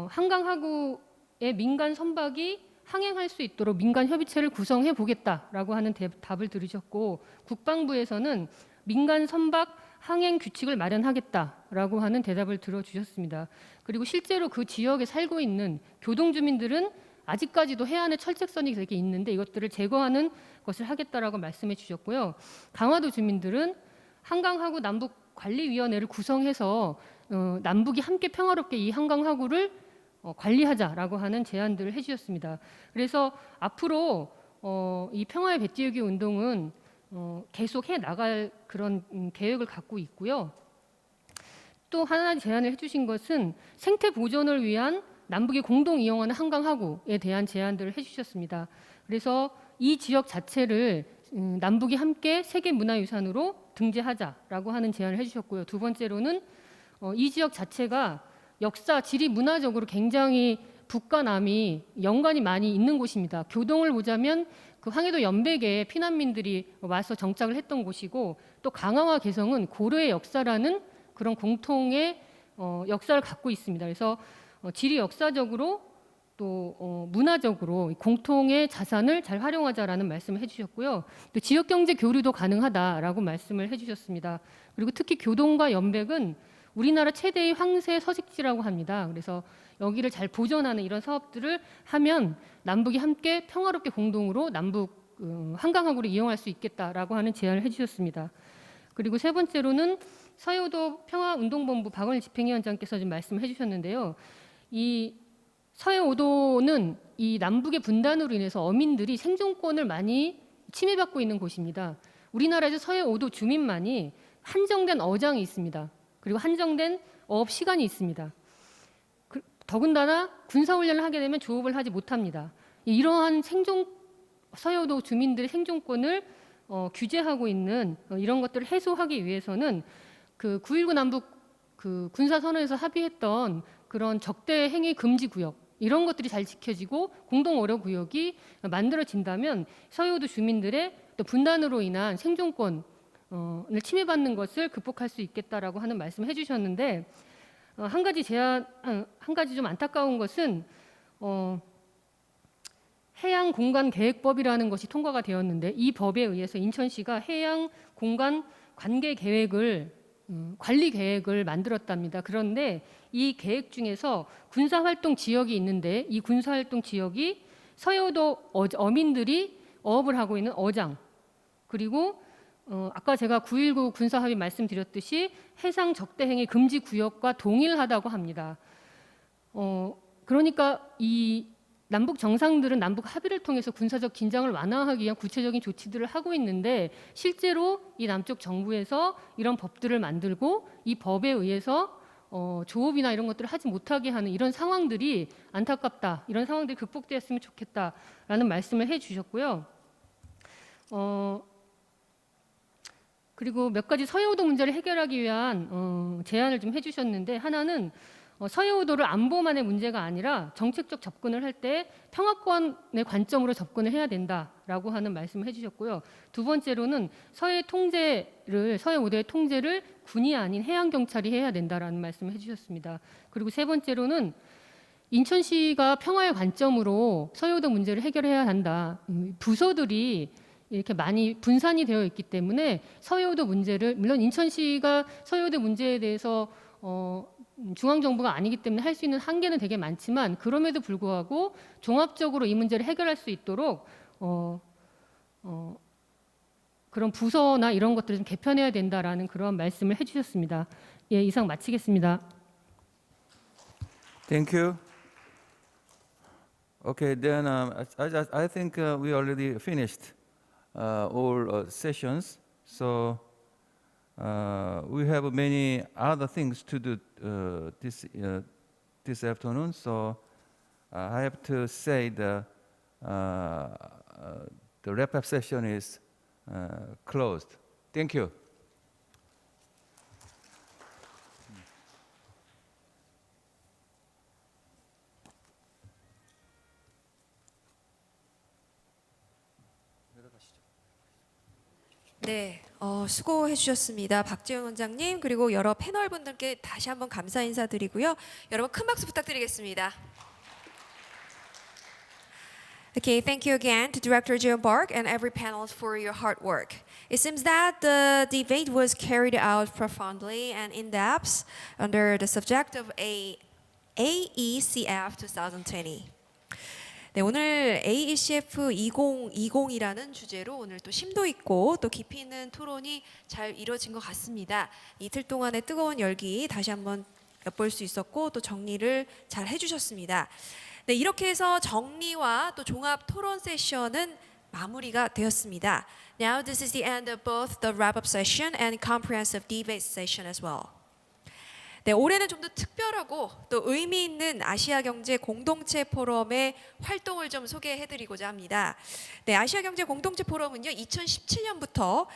한강하구의 민간 선박이 항행할 수 있도록 민간 협의체를 구성해 보겠다라고 하는 답을 들으셨고 국방부에서는 민간 선박 항행 규칙을 마련하겠다라고 하는 대답을 들어주셨습니다. 그리고 실제로 그 지역에 살고 있는 교동 주민들은 아직까지도 해안에 철책선이 되게 있는데 이것들을 제거하는 것을 하겠다라고 말씀해 주셨고요. 강화도 주민들은 한강하구 남북관리위원회를 구성해서 남북이 함께 평화롭게 이 한강하구를 관리하자라고 하는 제안들을 해주셨습니다. 그래서 앞으로 이 평화의 배띄우기 운동은 계속 해 나갈 그런 계획을 갖고 있고요. 또 하나 제안을 해주신 것은 생태 보존을 위한 남북이 공동 이용하는 한강하구에 대한 제안들을 해주셨습니다. 그래서 이 지역 자체를 남북이 함께 세계문화유산으로 등재하자라고 하는 제안을 해주셨고요. 두 번째로는 이 지역 자체가 역사, 지리, 문화적으로 굉장히 북과 남이 연관이 많이 있는 곳입니다. 교동을 보자면 그 황해도 연백에 피난민들이 와서 정착을 했던 곳이고 또 강화와 개성은 고려의 역사라는 그런 공통의 역사를 갖고 있습니다. 그래서 지리 역사적으로 또 문화적으로 공통의 자산을 잘 활용하자라는 말씀을 해주셨고요. 또 지역 경제 교류도 가능하다라고 말씀을 해주셨습니다. 그리고 특히 교동과 연백은 우리나라 최대의 황새 서식지라고 합니다. 그래서 여기를 잘 보존하는 이런 사업들을 하면 남북이 함께 평화롭게 공동으로 남북 한강하구를 이용할 수 있겠다라고 하는 제안을 해주셨습니다. 그리고 세 번째로는 서해오도 평화운동본부 박원일 집행위원장께서 좀 말씀해 주셨는데요. 이 서해오도는 이 남북의 분단으로 인해서 어민들이 생존권을 많이 침해받고 있는 곳입니다. 우리나라에서 서해오도 주민만이 한정된 어장이 있습니다. 그리고 한정된 어업 시간이 있습니다. 더군다나 군사훈련을 하게 되면 조업을 하지 못합니다. 이러한 서해오도 주민들의 생존권을 규제하고 있는 이런 것들을 해소하기 위해서는 그 9.19 남북 그 군사선언에서 합의했던 그런 적대 행위 금지 구역 이런 것들이 잘 지켜지고 공동 어려 구역이 만들어진다면 서해오도 주민들의 또 분단으로 인한 생존권을 침해받는 것을 극복할 수 있겠다라고 하는 말씀을 해주셨는데 한 가지 좀 안타까운 것은 해양 공간 계획법이라는 것이 통과가 되었는데 이 법에 의해서 인천시가 해양 공간 관계 계획을 관리 계획을 만들었답니다. 그런데 이 계획 중에서 군사활동 지역이 있는데 이 군사활동 지역이 서해오도 어민들이 어업을 하고 있는 어장 그리고 아까 제가 9.19 군사합의 말씀드렸듯이 해상 적대행위 금지 구역과 동일하다고 합니다. 그러니까 이 남북 정상들은 남북 합의를 통해서 군사적 긴장을 완화하기 위한 구체적인 조치들을 하고 있는데 실제로 이 남쪽 정부에서 이런 법들을 만들고 이 법에 의해서 조업이나 이런 것들을 하지 못하게 하는 이런 상황들이 안타깝다. 이런 상황들이 극복되었으면 좋겠다라는 말씀을 해주셨고요. 그리고 몇 가지 서해오도 문제를 해결하기 위한 제안을 좀 해주셨는데 하나는 서해오도를 안보만의 문제가 아니라 정책적 접근을 할 때 평화권의 관점으로 접근을 해야 된다라고 하는 말씀을 해주셨고요. 두 번째로는 서해오도의 통제를 군이 아닌 해양경찰이 해야 된다라는 말씀을 해주셨습니다. 그리고 세 번째로는 인천시가 평화의 관점으로 서해오도 문제를 해결해야 한다. 부서들이 이렇게 많이 분산이 되어 있기 때문에 서해오도 문제를 물론 인천시가 서해오도 문제에 대해서 중앙정부가 아니기 때문에 할 수 있는 한계는 되게 많지만 그럼에도 불구하고 종합적으로 이 문제를 해결할 수 있도록 그런 부서나 이런 것들을 좀 개편해야 된다라는 그런 말씀을 해주셨습니다. 예, 이상 마치겠습니다.
Thank you. Okay, then I think we already finished all sessions. So we have many other things to do this afternoon. So I have to say the wrap-up session is closed. Thank you.
네, 수고해 주셨습니다. 박재훈 원장님 그리고 여러 패널 분들께 다시 한번 감사 인사드리고요. 여러분 큰 박수 부탁드리겠습니다. Okay, thank you again to Director Jeo Park and every panelist for your hard work. It seems that the debate was carried out profoundly and in depth under the subject of AECF 2020. 네, 오늘 AECF 2020이라는 주제로 오늘 또 심도 있고 또 깊이 있는 토론이 잘 이루어진 것 같습니다. 이틀 동안의 뜨거운 열기 다시 한번 엿볼 수 있었고 또 정리를 잘 해주셨습니다. 네, 이렇게 해서 정리와 또 종합 토론 세션은 마무리가 되었습니다. Now this is the end of both the wrap-up session and comprehensive debate session as well. 네, 올해는 좀 더 특별하고 또 의미 있는 아시아 경제 공동체 포럼의 활동을 좀 소개해드리고자 합니다. 네, 아시아 경제 공동체 포럼은요 2017년부터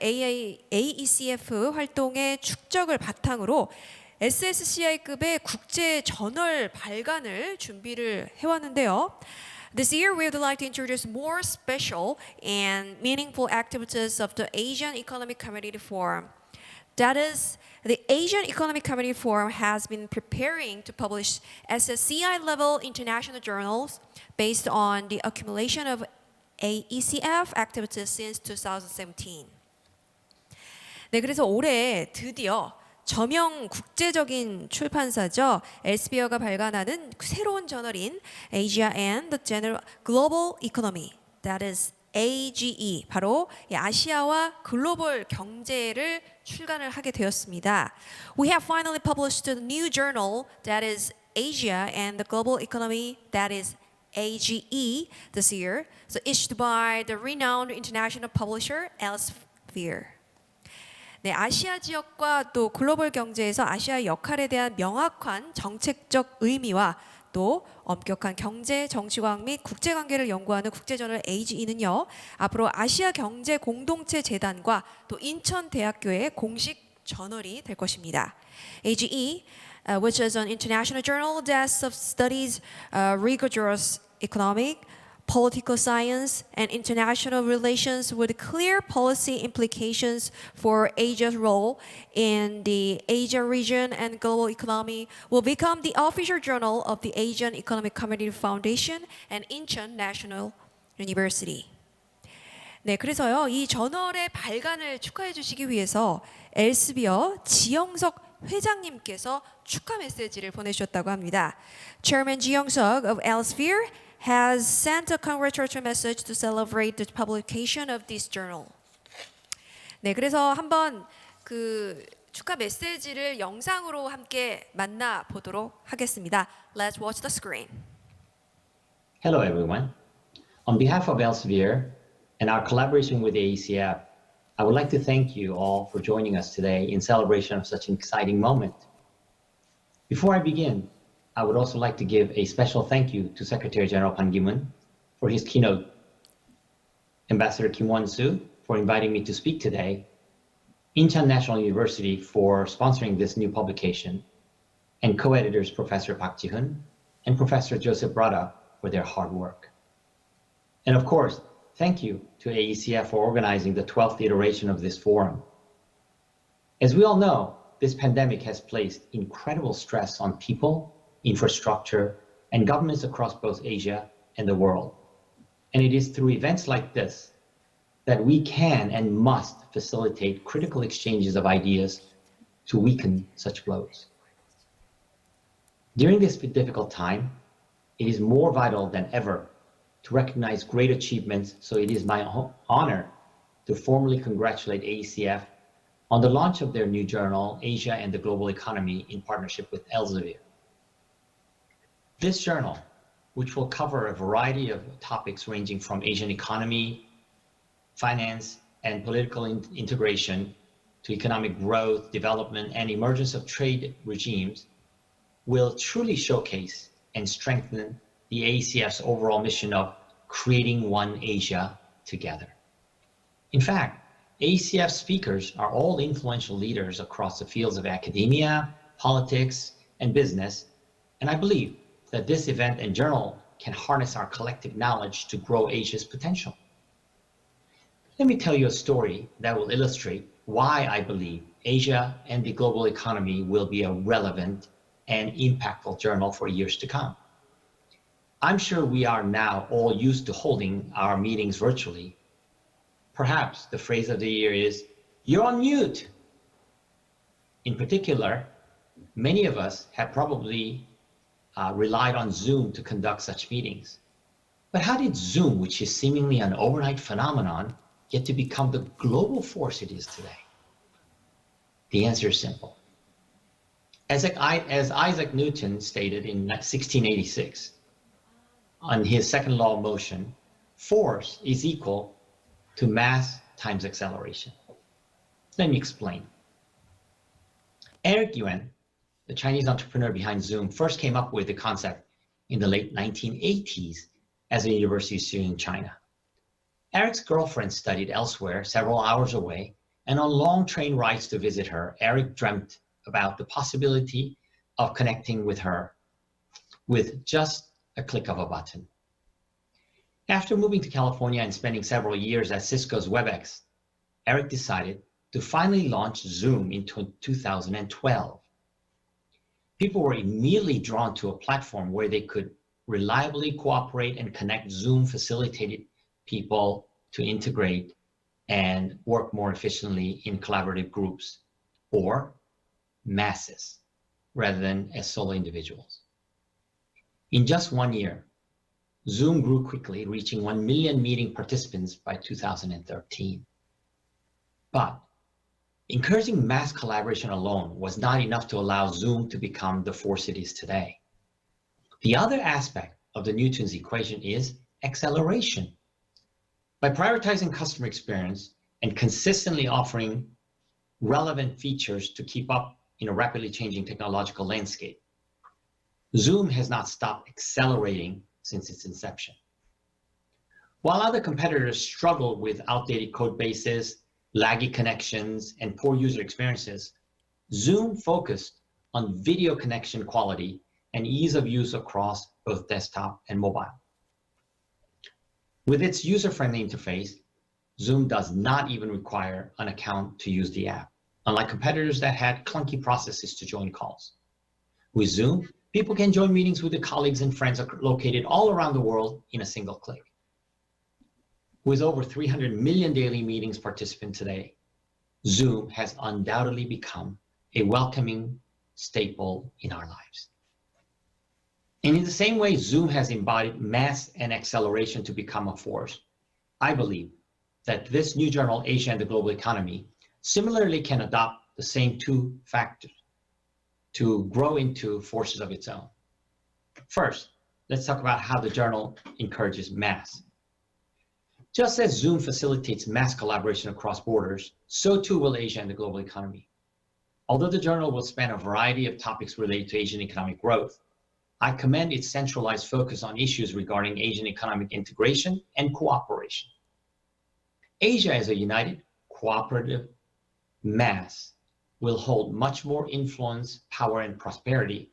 AECF 활동의 축적을 바탕으로 SSCI급의 국제 저널 발간을 준비를 해왔는데요. This year, we would like to introduce more special and meaningful activities of the Asian Economic Community Forum. That is, the Asian Economic Community Forum has been preparing to publish SSCI-level international journals based on the accumulation of AECF activities since 2017. 네, 그래서 올해 드디어 저명 국제적인 출판사죠. 엘스비어가 발간하는 새로운 저널인 Asia and the General Global Economy, that is AGE, 바로 아시아와 글로벌 경제를 출간을 하게 되었습니다. We have finally published a new journal that is Asia and the Global Economy, that is AGE, this year, so issued by the renowned international publisher Elsevier. 네, 아시아 지역과 또 글로벌 경제에서 아시아의 역할에 대한 명확한 정책적 의미와 또 엄격한 경제, 정치과학 및 국제관계를 연구하는 국제저널 AGE는요, 앞으로 아시아 경제 공동체 재단과 또 인천대학교의 공식 저널이 될 것입니다. AGE, which is an international journal that studies rigorous economic, political science, and international relations with clear policy implications for Asia's role in the Asia region and global economy, will become the official journal of the Asian Economic Community Foundation and Incheon National University. 네, 그래서요, 이 저널의 발간을 축하해 주시기 위해서 엘스비어 지영석 회장님께서 축하 메시지를 보내주셨다고 합니다. Chairman 지영석 of Elsevier has sent a congratulatory message to celebrate the publication of this journal. 네, 그래서 한번 그 축하 메시지를 영상으로 함께 만나 보도록 하겠습니다. Let's watch the screen.
Hello, everyone. On behalf of Elsevier and our collaboration with AECF, I would like to thank you all for joining us today in celebration of such an exciting moment. Before I begin, I would also like to give a special thank you to Secretary General Pan Ki-moon for his keynote, Ambassador Kim Won-soo for inviting me to speak today, Incheon National University for sponsoring this new publication, and co-editors Professor Park Ji-hoon and Professor Joseph Brada for their hard work. And of course, thank you to AECF for organizing the 12th iteration of this forum. As we all know, this pandemic has placed incredible stress on people, infrastructure, and governments across both Asia and the world. And it is through events like this that we can and must facilitate critical exchanges of ideas to weaken such blows. During this difficult time, it is more vital than ever to recognize great achievements, so it is my honor to formally congratulate AECF on the launch of their new journal, Asia and the Global Economy, in partnership with Elsevier. This journal, which will cover a variety of topics ranging from Asian economy, finance, and political integration to economic growth, development, and emergence of trade regimes, will truly showcase and strengthen the AECF's overall mission of creating one Asia together. In fact, AECF speakers are all influential leaders across the fields of academia, politics, and business, and I believe that this event and journal can harness our collective knowledge to grow Asia's potential. Let me tell you a story that will illustrate why I believe Asia and the global economy will be a relevant and impactful journal for years to come. I'm sure we are now all used to holding our meetings virtually. Perhaps the phrase of the year is, "You're on mute." In particular, many of us have probably relied on Zoom to conduct such meetings. But how did Zoom, which is seemingly an overnight phenomenon, get to become the global force it is today? The answer is simple. As Isaac Newton stated in 1686, on his second law of motion, force is equal to mass times acceleration. Let me explain. Eric Yuan, the Chinese entrepreneur behind Zoom, first came up with the concept in the late 1980s as a university student in China. Eric's girlfriend studied elsewhere, several hours away, and on long train rides to visit her, Eric dreamt about the possibility of connecting with her with just a click of a button. After moving to California and spending several years at Cisco's WebEx, Eric decided to finally launch Zoom in 2012. People were immediately drawn to a platform where they could reliably cooperate and connect. Zoom facilitated people to integrate and work more efficiently in collaborative groups or masses rather than as solo individuals. In just 1 year, Zoom grew quickly, reaching 1 million meeting participants by 2013. But encouraging mass collaboration alone was not enough to allow Zoom to become the force it is today. The other aspect of the Newton's equation is acceleration. By prioritizing customer experience and consistently offering relevant features to keep up in a rapidly changing technological landscape, Zoom has not stopped accelerating since its inception. While other competitors struggle with outdated code bases, laggy connections, and poor user experiences, Zoom focused on video connection quality and ease of use across both desktop and mobile. With its user-friendly interface, Zoom does not even require an account to use the app, unlike competitors that had clunky processes to join calls. With Zoom, people can join meetings with their colleagues and friends located all around the world in a single click. With over 300 million daily meetings participants today, Zoom has undoubtedly become a welcoming staple in our lives. And in the same way Zoom has embodied mass and acceleration to become a force, I believe that this new journal, Asia and the Global Economy, similarly can adopt the same two factors to grow into forces of its own. First, let's talk about how the journal encourages mass. Just as Zoom facilitates mass collaboration across borders, so too will Asia and the global economy. Although the journal will span a variety of topics related to Asian economic growth, I commend its centralized focus on issues regarding Asian economic integration and cooperation. Asia as a united, cooperative mass will hold much more influence, power, and prosperity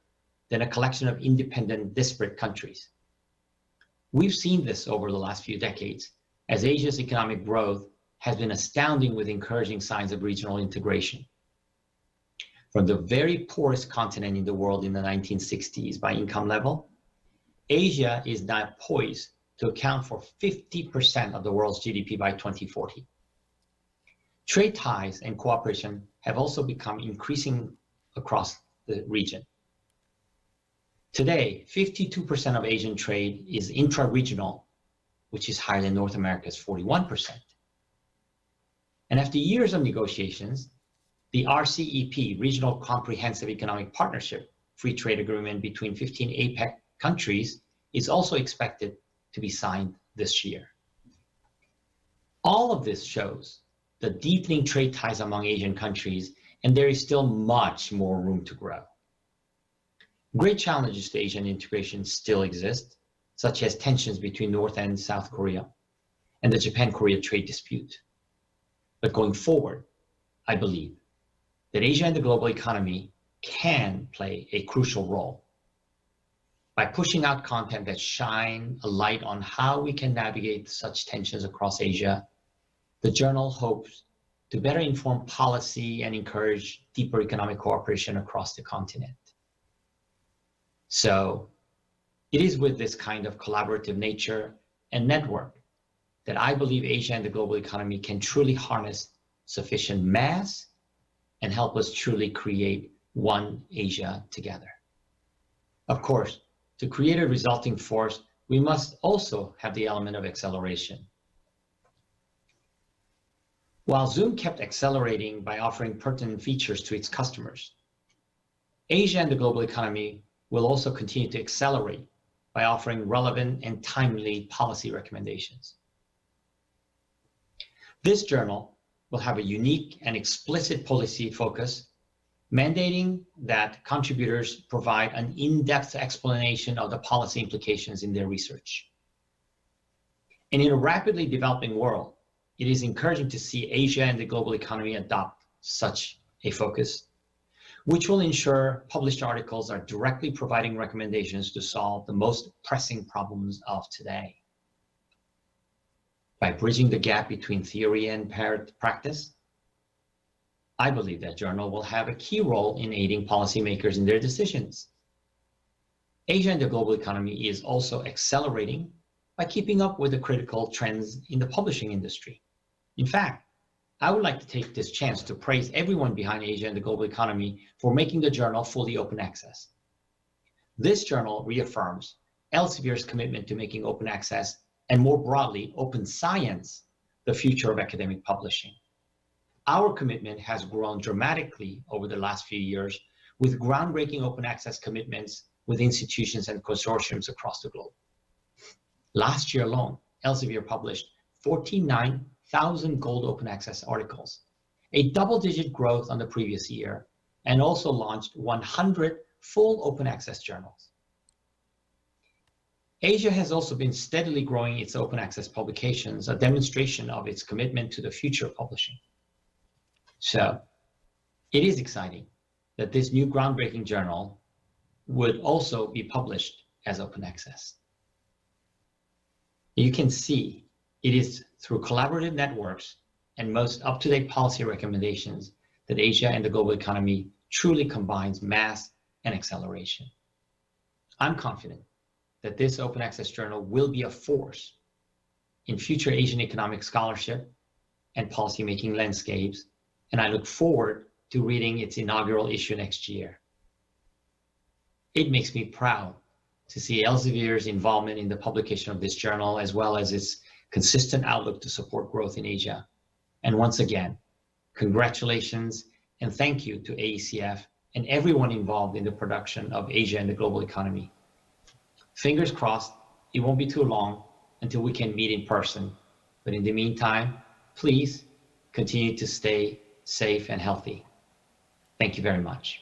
than a collection of independent, disparate countries. We've seen this over the last few decades, as Asia's economic growth has been astounding with encouraging signs of regional integration. From the very poorest continent in the world in the 1960s by income level, Asia is now poised to account for 50% of the world's GDP by 2040. Trade ties and cooperation have also become increasing across the region. Today, 52% of Asian trade is intra-regional, which is higher than North America's 41%. And after years of negotiations, the RCEP, Regional Comprehensive Economic Partnership, free trade agreement between 15 APEC countries, is also expected to be signed this year. All of this shows the deepening trade ties among Asian countries, and there is still much more room to grow. Great challenges to Asian integration still exist, such as tensions between North and South Korea and the Japan-Korea trade dispute. But going forward, I believe that Asia and the global economy can play a crucial role by pushing out content that shine a light on how we can navigate such tensions across Asia. The journal hopes to better inform policy and encourage deeper economic cooperation across the continent. So It is with this kind of collaborative nature and network that I believe Asia and the global economy can truly harness sufficient mass and help us truly create one Asia together. Of course, to create a resulting force, we must also have the element of acceleration. While Zoom kept accelerating by offering pertinent features to its customers, Asia and the global economy will also continue to accelerate by offering relevant and timely policy recommendations. This journal will have a unique and explicit policy focus, mandating that contributors provide an in-depth explanation of the policy implications in their research. And in a rapidly developing world, it is encouraging to see Asia and the global economy adopt such a focus, which will ensure published articles are directly providing recommendations to solve the most pressing problems of today. By bridging the gap between theory and practice, I believe that journal will have a key role in aiding policymakers in their decisions. Asia and the global economy is also accelerating by keeping up with the critical trends in the publishing industry. In fact, I would like to take this chance to praise everyone behind Asia and the global economy for making the journal fully open access. This journal reaffirms Elsevier's commitment to making open access and more broadly, open science, the future of academic publishing. Our commitment has grown dramatically over the last few years with groundbreaking open access commitments with institutions and consortiums across the globe. Last year alone, Elsevier published 49,000 gold open access articles, a double-digit growth on the previous year, and also launched 100 full open access journals. Asia has also been steadily growing its open access publications, a demonstration of its commitment to the future of publishing. So it is exciting that this new groundbreaking journal would also be published as open access. You can see it is through collaborative networks and most up-to-date policy recommendations that Asia and the global economy truly combines mass and acceleration. I'm confident that this open access journal will be a force in future Asian economic scholarship and policymaking landscapes, and I look forward to reading its inaugural issue next year. It makes me proud to see Elsevier's involvement in the publication of this journal, as well as its consistent outlook to support growth in Asia. And once again, congratulations and thank you to AECF and everyone involved in the production of Asia and the global economy. Fingers crossed, it won't be too long until we can meet in person. But in the meantime, please continue to stay safe and healthy. Thank you very much.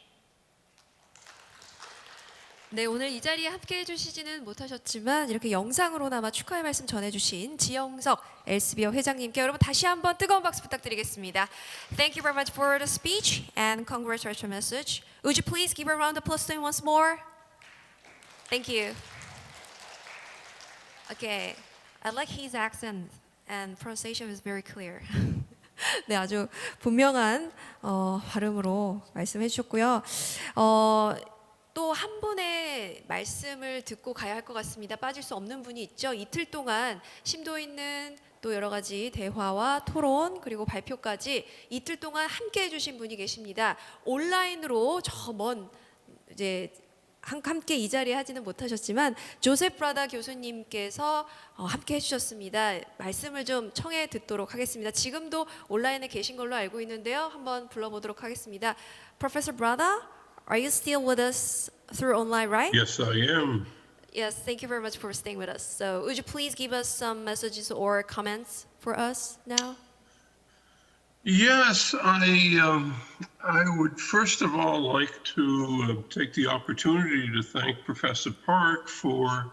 네, 오늘 이 자리에 함께 해주시지는 못하셨지만 이렇게 영상으로나마 축하의 말씀 전해주신 지영석 엘스비어 회장님께 여러분 다시 한번 뜨거운 박수 부탁드리겠습니다. Thank you very much for the speech and congratulations message. Would you please give a round of applause to him once more? Thank you. Okay, I like his accent and pronunciation is very clear. 네, 아주 분명한 발음으로 말씀해 주셨고요. 또 한 분의 말씀을 듣고 가야 할 것 같습니다. 빠질 수 없는 분이 있죠. 이틀 동안 심도 있는 또 여러 가지 대화와 토론 그리고 발표까지 이틀 동안 함께 해주신 분이 계십니다. 온라인으로 저 먼 이제 함께 이 자리에 하지는 못하셨지만 조셉 브라다 교수님께서 함께 해주셨습니다. 말씀을 좀 청해 듣도록 하겠습니다. 지금도 온라인에 계신 걸로 알고 있는데요. 한번 불러보도록 하겠습니다. Professor Brada, are you still with us through online, right?
Yes, I am.
Yes, thank you very much for staying with us. So would you please give us some messages or comments for us now?
Yes, I would first of all like to take the opportunity to thank Professor Park for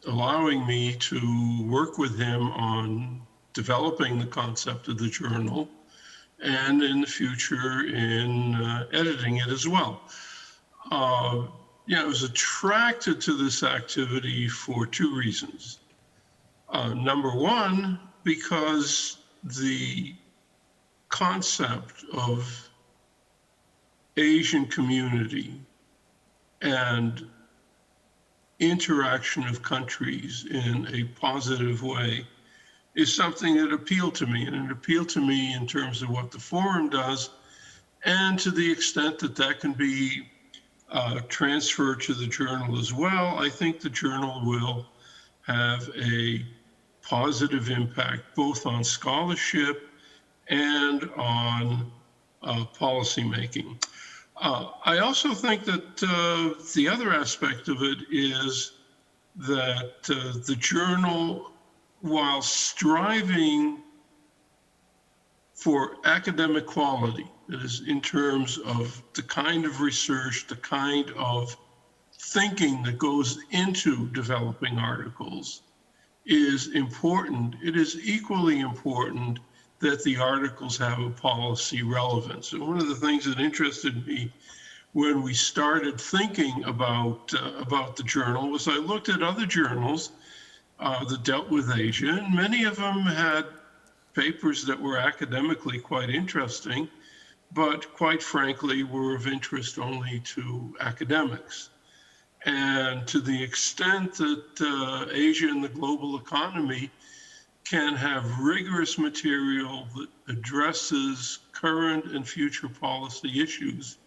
allowing me to work with him on developing the concept of the journal and in the future in editing it as well. I was attracted to this activity for two reasons. Number one, because the concept of Asian community and interaction of countries in a positive way is something that appealed to me. And it appealed to me in terms of what the forum does, and to the extent that that can be transferred to the journal as well. I think the journal will have a positive impact both on scholarship and on policymaking. I also think that the other aspect of it is that the journal, while striving for academic quality, that is, in terms of the kind of research, the kind of thinking that goes into developing articles, is important. It is equally important that the articles have a policy relevance. And one of the things that interested me when we started thinking about the journal was I looked at other journals that dealt with Asia, and many of them had papers that were academically quite interesting, but quite frankly were of interest only to academics. And to the extent that Asia and the global economy can have rigorous material that addresses current and future policy issues,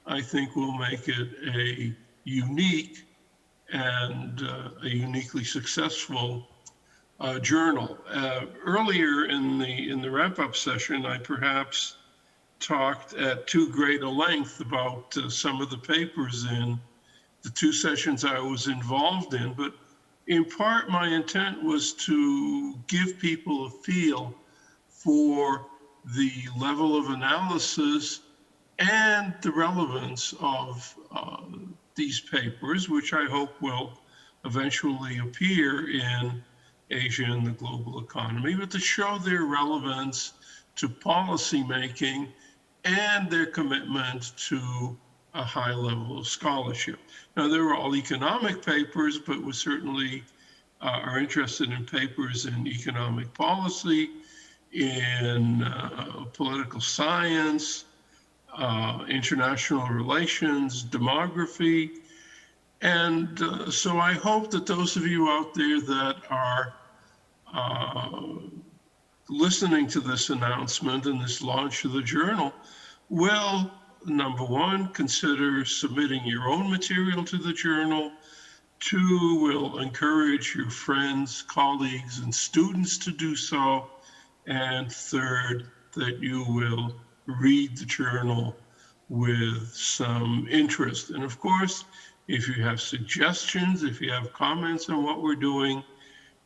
I think will make it a unique and a uniquely successful journal. Earlier in the wrap-up session, I perhaps talked at too great a length about some of the papers in the two sessions I was involved in, but in part my intent was to give people a feel for the level of analysis and the relevance of these papers, which I hope will eventually appear in Asia and the global economy, but to show their relevance to policymaking and their commitment to a high level of scholarship. Now, they were all economic papers, but we certainly are interested in papers in economic policy, in political science, international relations, demography. And so I hope that those of you out there that are listening to this announcement and this launch of the journal will, number one, consider submitting your own material to the journal. Two, will encourage your friends, colleagues, and students to do so. And third, that you will read the journal with some interest. And of course, if you have suggestions, if you have comments on what we're doing,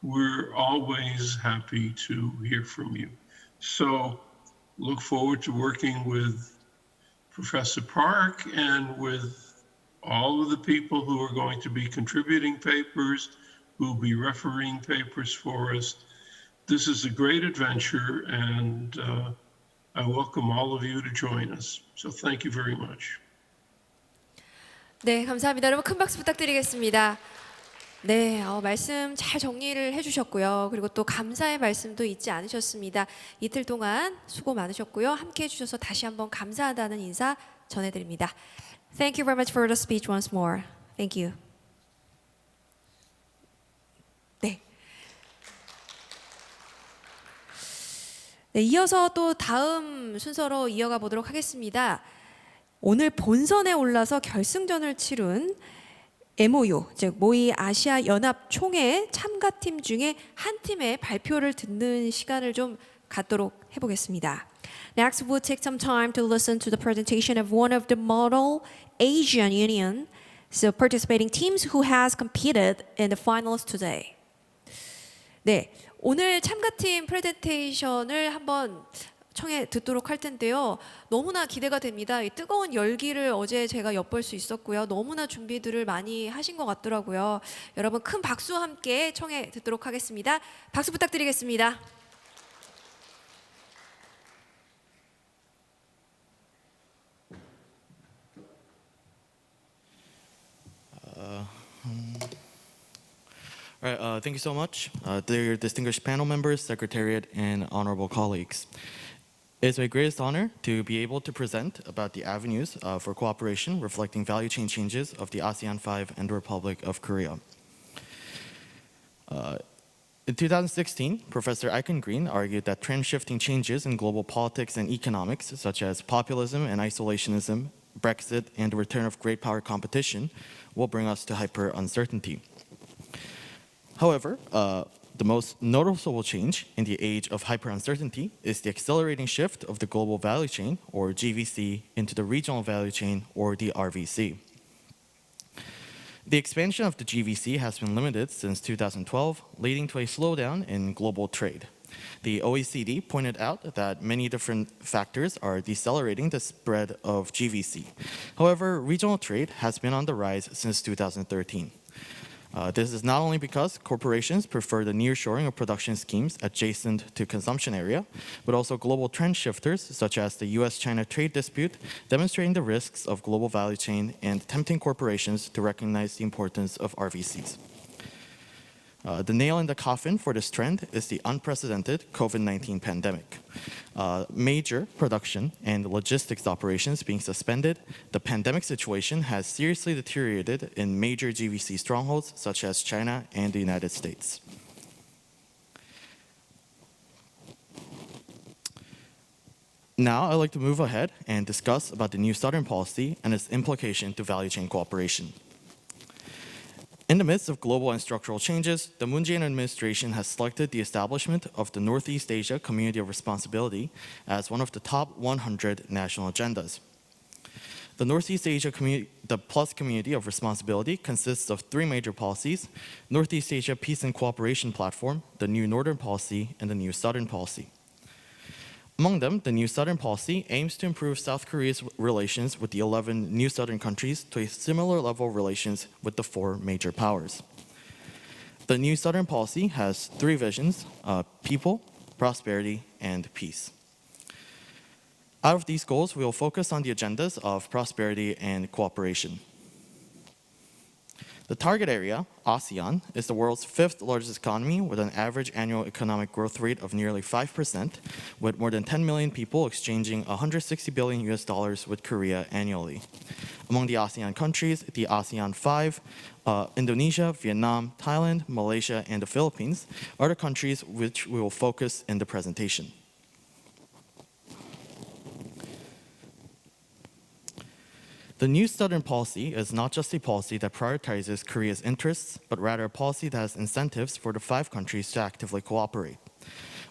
we're always happy to hear from you. So look forward to working with Professor Park and with all of the people who are going to be contributing papers, who will be refereeing papers for us. This is a great adventure, and I welcome all of you to join us. So thank you very much.
네, 감사합니다. 여러분 큰 박수 부탁드리겠습니다. 네, 말씀 잘 정리를 해주셨고요. 그리고 또 감사의 말씀도 잊지 않으셨습니다. 이틀 동안 수고 많으셨고요. 함께 해주셔서 다시 한번 감사하다는 인사 전해드립니다. Thank you very much for the speech once more. Thank you. 네. 네, 이어서 또 다음 순서로 이어가 보도록 하겠습니다. 오늘 본선에 올라서 결승전을 치른 MOU, 즉 모의 아시아 연합 총회 참가팀 중에 한 팀의 발표를 듣는 시간을 좀 갖도록 해보겠습니다. Next, we'll take some time to listen to the presentation of one of the model Asian Union, so participating teams who has competed in the finals today. 네, 오늘 참가팀 프레젠테이션을 한번 청해 듣도록 할 텐데요. 너무나 기대가 됩니다. 이 뜨거운 열기를 어제 제가 엿볼 수 있었고요. 너무나 준비들을 많이 하신 것 같더라고요. 여러분 큰 박수와 함께 청해 듣도록 하겠습니다. 박수 부탁드리겠습니다.
All right, thank you so much, dear distinguished panel members, secretariat, and honorable colleagues. It is my greatest honor to be able to present about the avenues for cooperation reflecting value chain changes of the ASEAN 5 and the Republic of Korea. In 2016, Professor Eichengreen argued that trend-shifting changes in global politics and economics, such as populism and isolationism, Brexit, and the return of great power competition, will bring us to hyper-uncertainty. However, the most noticeable change in the age of hyper-uncertainty is the accelerating shift of the global value chain, or GVC, into the regional value chain, or the RVC. The expansion of the GVC has been limited since 2012, leading to a slowdown in global trade. The OECD pointed out that many different factors are decelerating the spread of GVC. However, regional trade has been on the rise since 2013. This is not only because corporations prefer the nearshoring of production schemes adjacent to consumption area, but also global trend shifters such as the US-China trade dispute, demonstrating the risks of global value chain and tempting corporations to recognize the importance of RVCs. The nail in the coffin for this trend is the unprecedented COVID-19 pandemic. Major production and logistics operations being suspended, the pandemic situation has seriously deteriorated in major GVC strongholds such as China and the United States. Now I'd like to move ahead and discuss about the New Southern Policy and its implication to value chain cooperation. In the midst of global and structural changes, the Moon Jae-in administration has selected the establishment of the Northeast Asia Community of Responsibility as one of the top 100 national agendas. The Northeast Asia Plus Community of Responsibility consists of three major policies: Northeast Asia Peace and Cooperation Platform, the New Northern Policy, and the New Southern Policy. Among them, the New Southern Policy aims to improve South Korea's relations with the 11 New Southern countries to a similar level of relations with the four major powers. The New Southern Policy has three visions: people, prosperity, and peace. Out of these goals, we will focus on the agendas of prosperity and cooperation. The target area, ASEAN, is the world's fifth largest economy with an average annual economic growth rate of nearly 5%, with more than 10 million people exchanging $160 billion with Korea annually. Among the ASEAN countries, the ASEAN 5, Indonesia, Vietnam, Thailand, Malaysia, and the Philippines are the countries which we will focus in the presentation. The New Southern Policy is not just a policy that prioritizes Korea's interests, but rather a policy that has incentives for the five countries to actively cooperate.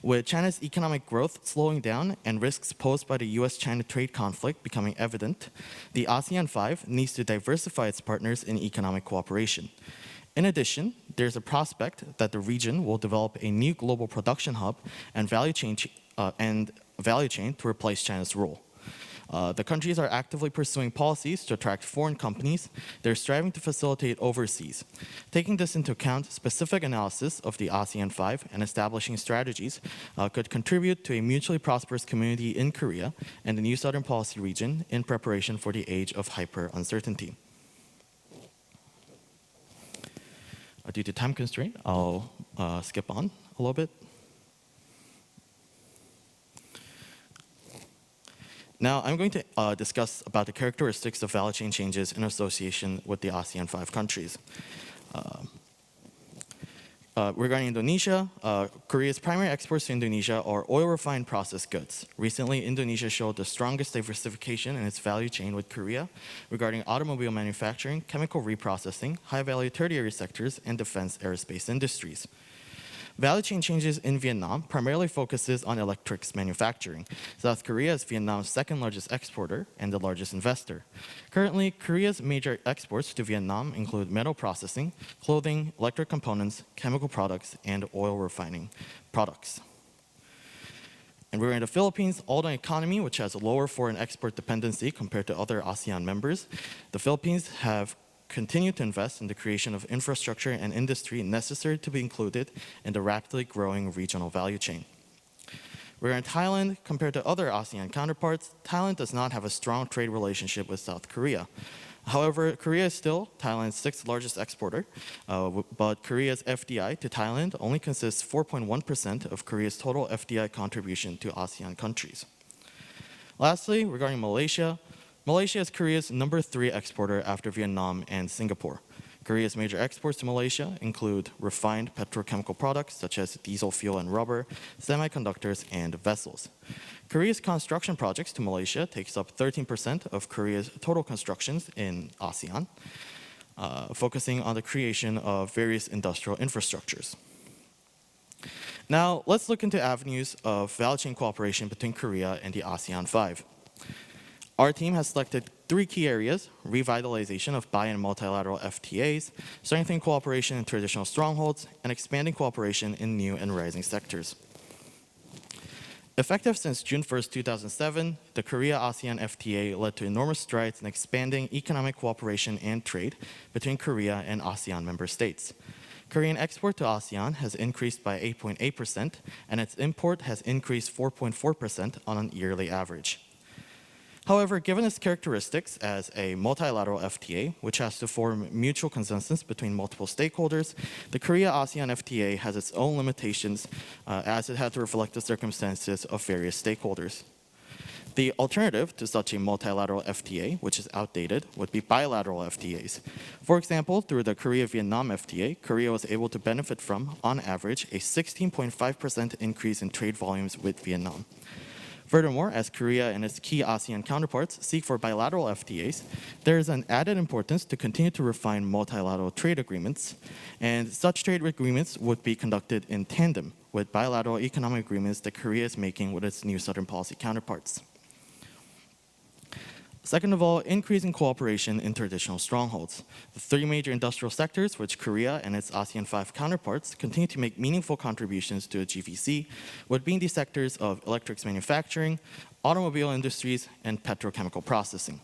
With China's economic growth slowing down and risks posed by the US-China trade conflict becoming evident, the ASEAN 5 needs to diversify its partners in economic cooperation. In addition, there's a prospect that the region will develop a new global production hub and value chain to replace China's role. The countries are actively pursuing policies to attract foreign companies. They're striving to facilitate overseas. Taking this into account, specific analysis of the ASEAN 5 and establishing strategies could contribute to a mutually prosperous community in Korea and the New Southern Policy region in preparation for the age of hyper-uncertainty. Due to time constraint, I'll skip on a little bit. Now, I'm going to discuss about the characteristics of value chain changes in association with the ASEAN 5 countries. Regarding Indonesia, Korea's primary exports to Indonesia are oil-refined processed goods. Recently, Indonesia showed the strongest diversification in its value chain with Korea regarding automobile manufacturing, chemical reprocessing, high-value tertiary sectors, and defense aerospace industries. Value chain changes in Vietnam primarily focuses on electrics manufacturing. South Korea is Vietnam's second largest exporter and the largest investor. Currently, Korea's major exports to Vietnam include metal processing, clothing, electric components, chemical products, and oil refining products. And we're in the Philippines, although an economy which has a lower foreign export dependency compared to other ASEAN members. The Philippines have continue to invest in the creation of infrastructure and industry necessary to be included in the rapidly growing regional value chain. Where in Thailand, compared to other ASEAN counterparts, Thailand does not have a strong trade relationship with South Korea. However, Korea is still Thailand's sixth largest exporter, but Korea's FDI to Thailand only consists 4.1% of Korea's total FDI contribution to ASEAN countries. Lastly, regarding Malaysia, Malaysia is Korea's number 3 exporter after Vietnam and Singapore. Korea's major exports to Malaysia include refined petrochemical products such as diesel fuel and rubber, semiconductors, and vessels. Korea's construction projects to Malaysia takes up 13% of Korea's total constructions in ASEAN, focusing on the creation of various industrial infrastructures. Now, let's look into avenues of value chain cooperation between Korea and the ASEAN 5. Our team has selected 3 key areas: revitalization of bi- and multilateral FTAs, strengthening cooperation in traditional strongholds, and expanding cooperation in new and rising sectors. Effective since June 1st, 2007, the Korea-ASEAN FTA led to enormous strides in expanding economic cooperation and trade between Korea and ASEAN member states. Korean export to ASEAN has increased by 8.8%, and its import has increased 4.4% on an yearly average. However, given its characteristics as a multilateral FTA, which has to form mutual consensus between multiple stakeholders, the Korea-ASEAN FTA has its own limitations as it had to reflect the circumstances of various stakeholders. The alternative to such a multilateral FTA, which is outdated, would be bilateral FTAs. For example, through the Korea-Vietnam FTA, Korea was able to benefit from, on average, a 16.5% increase in trade volumes with Vietnam. Furthermore, as Korea and its key ASEAN counterparts seek for bilateral FTAs, there is an added importance to continue to refine multilateral trade agreements, and such trade agreements would be conducted in tandem with bilateral economic agreements that Korea is making with its new Southern policy counterparts. Second of all, increasing cooperation in traditional strongholds. The 3 major industrial sectors which Korea and its ASEAN 5 counterparts continue to make meaningful contributions to the GVC would be in the sectors of electronics manufacturing, automobile industries, and petrochemical processing.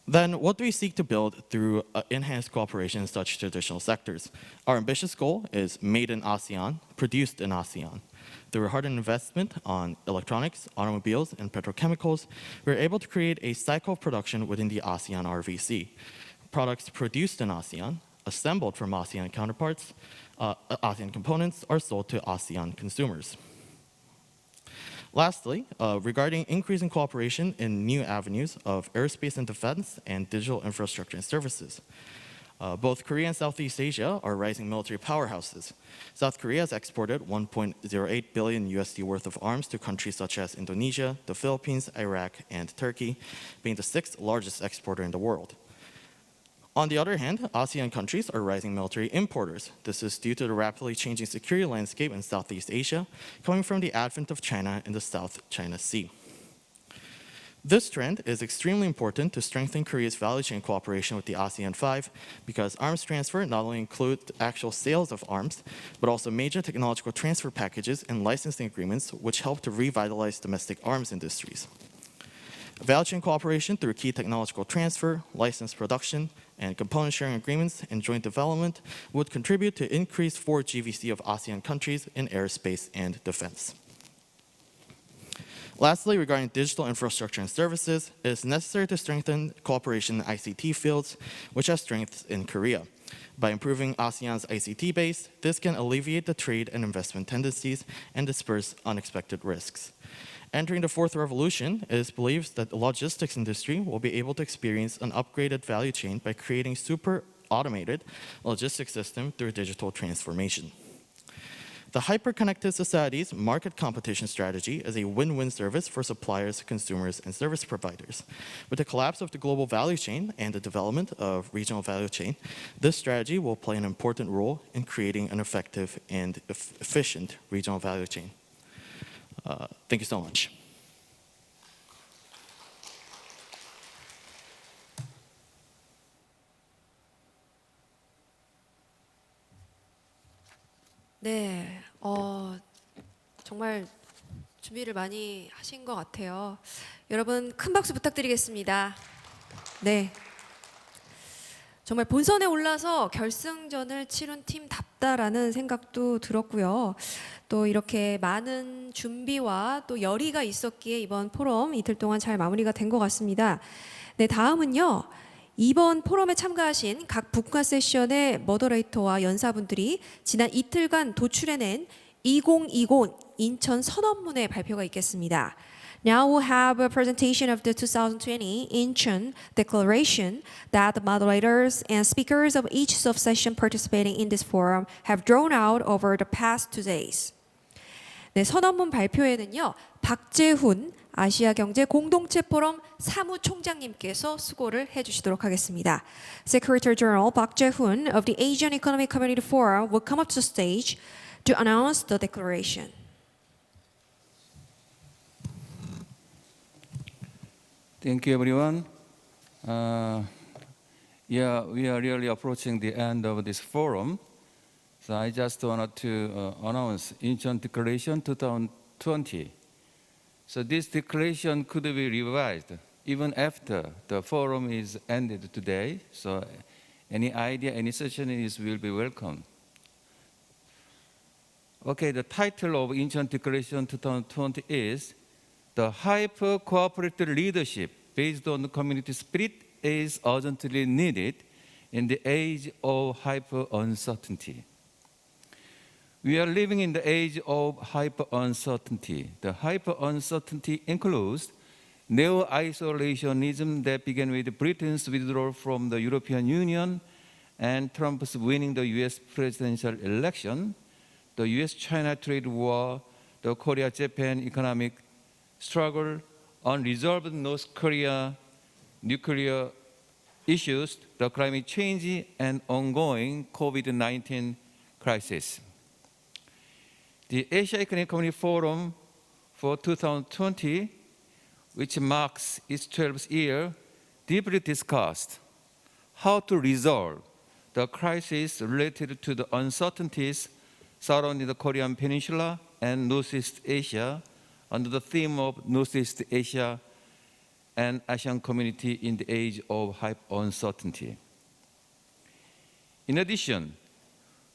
Then, what do we seek to build through enhanced cooperation in such traditional sectors? Our ambitious goal is made in ASEAN, produced in ASEAN. Through hardened investment on electronics, automobiles, and petrochemicals, we're able to create a cycle of production within the ASEAN RVC. Products produced in ASEAN, assembled from ASEAN counterparts, ASEAN components are sold to ASEAN consumers. Lastly, regarding increasing cooperation in new avenues of aerospace and defense and digital infrastructure and services. Both Korea and Southeast Asia are rising military powerhouses. South Korea has exported $1.08 billion USD worth of arms to countries such as Indonesia, the Philippines, Iraq, and Turkey, being the 6th largest exporter in the world. On the other hand, ASEAN countries are rising military importers. This is due to the rapidly changing security landscape in Southeast Asia, coming from the advent of China in the South China Sea. This trend is extremely important to strengthen Korea's value chain cooperation with the ASEAN 5 because arms transfer not only include actual sales of arms, but also major technological transfer packages and licensing agreements which help to revitalize domestic arms industries. Value chain cooperation through key technological transfer, license production, and component sharing agreements and joint development would contribute to increased forward GVC of ASEAN countries in aerospace and defense. Lastly, regarding digital infrastructure and services, it is necessary to strengthen cooperation in ICT fields, which has strengths in Korea. By improving ASEAN's ICT base, this can alleviate the trade and investment tendencies and disperse unexpected risks. Entering the fourth revolution, it is believed that the logistics industry will be able to experience an upgraded value chain by creating super automated logistics system through digital transformation. The hyper-connected society's market competition strategy is a win-win service for suppliers, consumers, and service providers. With the collapse of the global value chain and the development of regional value chain, this strategy will play an important role in creating an effective and efficient regional value chain. Thank you so much.
네, 정말 준비를 많이 하신 것 같아요. 여러분 큰 박수 부탁드리겠습니다. 네, 정말 본선에 올라서 결승전을 치른 팀답다라는 생각도 들었고요. 또 이렇게 많은 준비와 또 열의가 있었기에 이번 포럼 이틀 동안 잘 마무리가 된 것 같습니다. 네, 다음은요. 이번 포럼에 참가하신 각 북과 세션의 머더레이터와 연사분들이 지난 이틀간 도출해낸 2020 인천 선언문의 발표가 있겠습니다. Now we'll have a presentation of the 2020 Incheon Declaration that the moderators and speakers of each sub-session participating in this forum have drawn out over the past 2 days. 네, 선언문 발표에는요, 박재훈 아시아경제 공동체 포럼 사무총장님께서 수고를 해주시도록 하겠습니다. Secretary General Park Jae-hoon of the Asian Economic Community Forum will come up to the stage to announce the declaration.
Thank you, everyone. Yeah, we are really approaching the end of this forum. So I just wanted to announce Incheon Declaration 2020. So this declaration could be revised even after the forum is ended today. So any idea, any suggestions will be welcome. Okay, the title of Incheon Declaration 2020 is "The Hyper-Cooperative Leadership Based on Community Spirit is Urgently Needed in the Age of Hyper-Uncertainty." We are living in the age of hyper-uncertainty. The hyper-uncertainty includes neo-isolationism that began with Britain's withdrawal from the European Union and Trump's winning the US presidential election, the US-China trade war, the Korea-Japan economic struggle, unresolved North Korea nuclear issues, the climate change, and ongoing COVID-19 crisis. The Asia Economic Community Forum for 2020, which marks its 12th year, deeply discussed how to resolve the crisis related to the uncertainties surrounding the Korean Peninsula and Northeast Asia under the theme of Northeast Asia and ASEAN community in the age of hyper-uncertainty. In addition,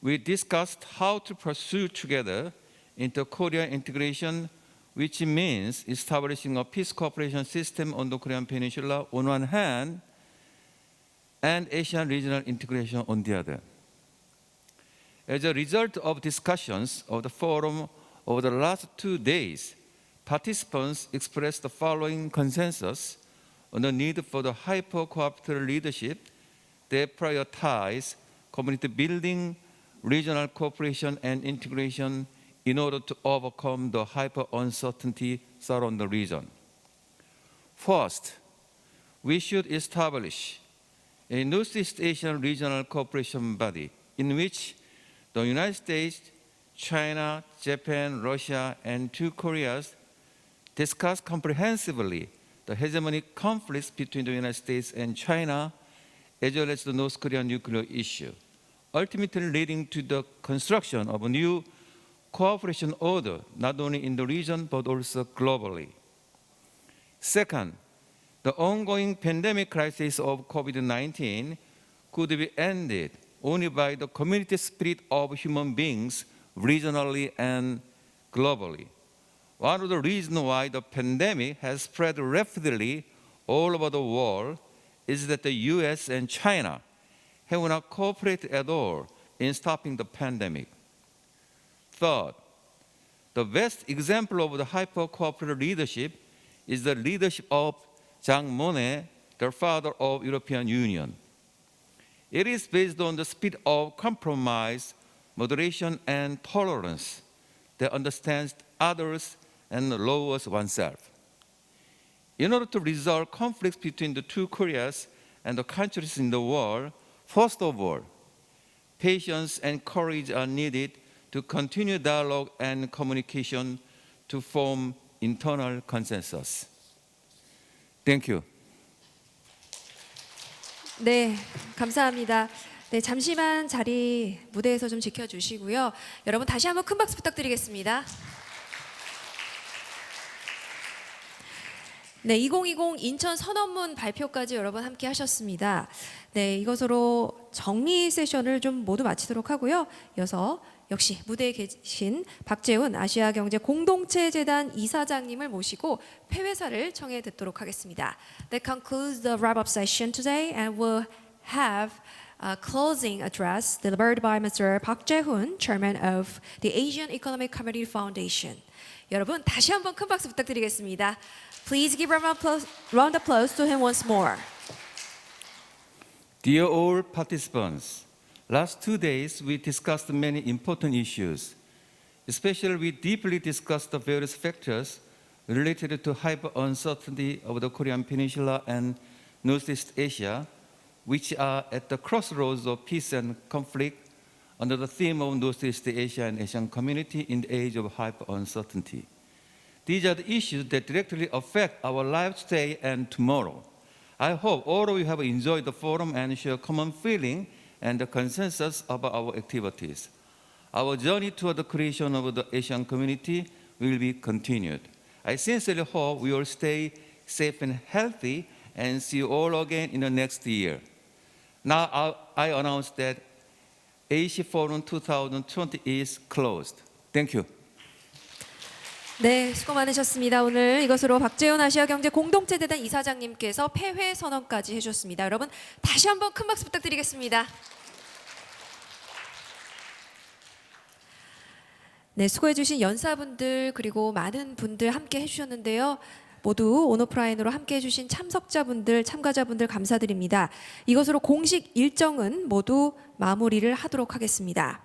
we discussed how to pursue together inter-Korea integration, which means establishing a peace cooperation system on the Korean Peninsula on one hand, and Asian regional integration on the other. As a result of discussions of the forum over the last 2 days, participants expressed the following consensus on the need for the hyper-cooperative leadership that prioritize community building, regional cooperation and integration in order to overcome the hyper-uncertainty surrounding the region. First, we should establish a Northeast Asian regional cooperation body in which the United States, China, Japan, Russia, and 2 Koreas discuss comprehensively the hegemonic conflicts between the United States and China, as well as the North Korean nuclear issue, ultimately leading to the construction of a new cooperation order, not only in the region, but also globally. Second, the ongoing pandemic crisis of COVID-19 could be ended only by the community spirit of human beings regionally and globally. One of the reasons why the pandemic has spread rapidly all over the world is that the US and China have not cooperated at all in stopping the pandemic. Third, the best example of the hyper-cooperative leadership is the leadership of Jean Monnet, the father of European Union. It is based on the spirit of compromise, moderation, and tolerance that understands others and lowers oneself. In order to resolve conflicts between the 2 Koreas and the countries in the world, first of all, patience and courage are needed to continue dialogue and communication to form internal consensus. Thank you.
네, 감사합니다. 네, 잠시만 자리 무대에서 좀 지켜주시고요. 여러분 다시 한번 큰 박수 부탁드리겠습니다. 네, 2020 인천 선언문 발표까지 여러분 함께 하셨습니다. 네, 이것으로 정리 세션을 좀 모두 마치도록 하고요. 이어서 역시 무대에 계신 박재훈 아시아경제 공동체재단 이사장님을 모시고 폐회사를 청해 듣도록 하겠습니다. That concludes the wrap-up session today, and we'll have closing address delivered by Mr. Park Jae-hoon, Chairman of the Asian Economic Community Foundation. 여러분 다시 한번 큰 박수 부탁드리겠습니다. Please give a round of applause to him once more.
Dear all participants, last 2 days we discussed many important issues. Especially we deeply discussed the various factors related to hyper uncertainty of the Korean Peninsula and Northeast Asia, which are at the crossroads of peace and conflict under the theme of Northeast Asia and Asian community in the age of hyper uncertainty. These are the issues that directly affect our lives today and tomorrow. I hope all of you have enjoyed the forum and share common feeling and the consensus about our activities. Our journey toward the creation of the Asian community will be continued. I sincerely hope we all stay safe and healthy and see you all again in the next year. Now I announce that AC Forum 2020 is closed. Thank you.
네, 수고 많으셨습니다. 오늘 이것으로 박재훈 아시아경제 공동체재단 이사장님께서 폐회 선언까지 해주셨습니다. 여러분 다시 한번 큰 박수 부탁드리겠습니다. 네, 수고해주신 연사분들 그리고 많은 분들 함께 해주셨는데요. 모두 온오프라인으로 함께 해주신 참석자분들, 참가자분들 감사드립니다. 이것으로 공식 일정은 모두 마무리를 하도록 하겠습니다.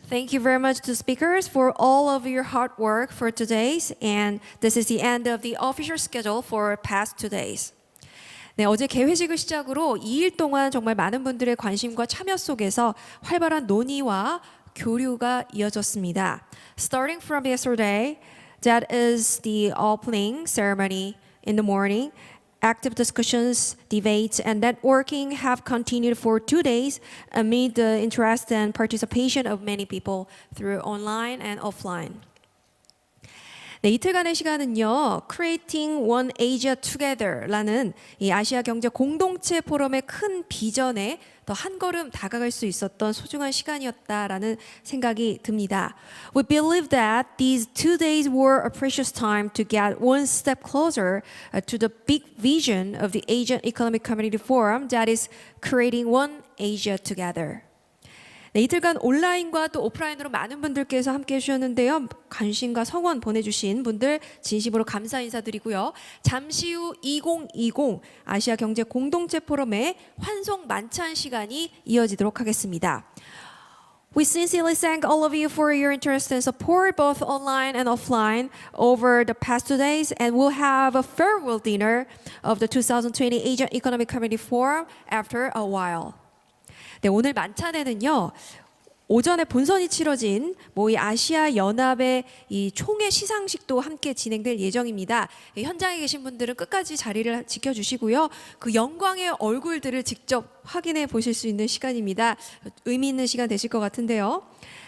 Thank you very much to speakers for all of your hard work for today's, and this is the end of the official schedule for past 2 days. 네, 어제 개회식을 시작으로 2일 동안 정말 많은 분들의 관심과 참여 속에서 활발한 논의와 교류가 이어졌습니다. Starting from yesterday, that is the opening ceremony in the morning. Active discussions, debates, and networking have continued for 2 days amid the interest and participation of many people through online and offline. 네, 이틀간의 시간은요, Creating One Asia Together라는 이 아시아 경제 공동체 포럼의 큰 비전에 더 한 걸음 다가갈 수 있었던 소중한 시간이었다라는 생각이 듭니다. We believe that these 2 days were a precious time to get one step closer to the big vision of the Asian Economic Community Forum, that is creating one Asia together. 네, 이틀간 온라인과 또 오프라인으로 많은 분들께서 함께 해주셨는데요. 관심과 성원 보내주신 분들 진심으로 감사 인사드리고요. 잠시 후 2020 아시아 경제 공동체 포럼의 환송 만찬 시간이 이어지도록 하겠습니다. We sincerely thank all of you for your interest and support both online and offline over the past 2 days, and we'll have a farewell dinner of the 2020 Asian Economic Community Forum after a while. 네, 오늘 만찬에는요. 오전에 본선이 치러진 이 아시아 연합의 이 총회 시상식도 함께 진행될 예정입니다. 현장에 계신 분들은 끝까지 자리를 지켜주시고요. 그 영광의 얼굴들을 직접 확인해 보실 수 있는 시간입니다. 의미 있는 시간 되실 것 같은데요.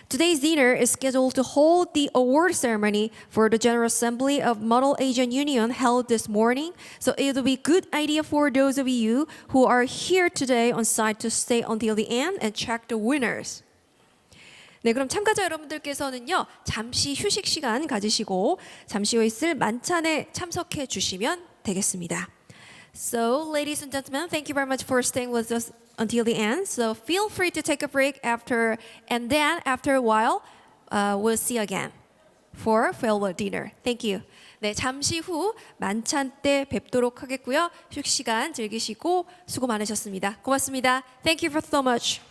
Today's dinner is scheduled to hold the award ceremony for the General Assembly of Model Asian Union held this morning. So it will be a good idea for those of you who are here today on site to stay until the end and check the winners. 네, 그럼 참가자 여러분들께서는요, 잠시 휴식 시간 가지시고 잠시 후에 있을 만찬에 참석해 주시면 되겠습니다. So, ladies and gentlemen, thank you very much for staying with us until the end. So, feel free to take a break after, and then after a while, we'll see you again for farewell dinner. Thank you. 네, 잠시 후 만찬 때 뵙도록 하겠고요. 휴식 시간 즐기시고 수고 많으셨습니다. 고맙습니다. Thank you for so much.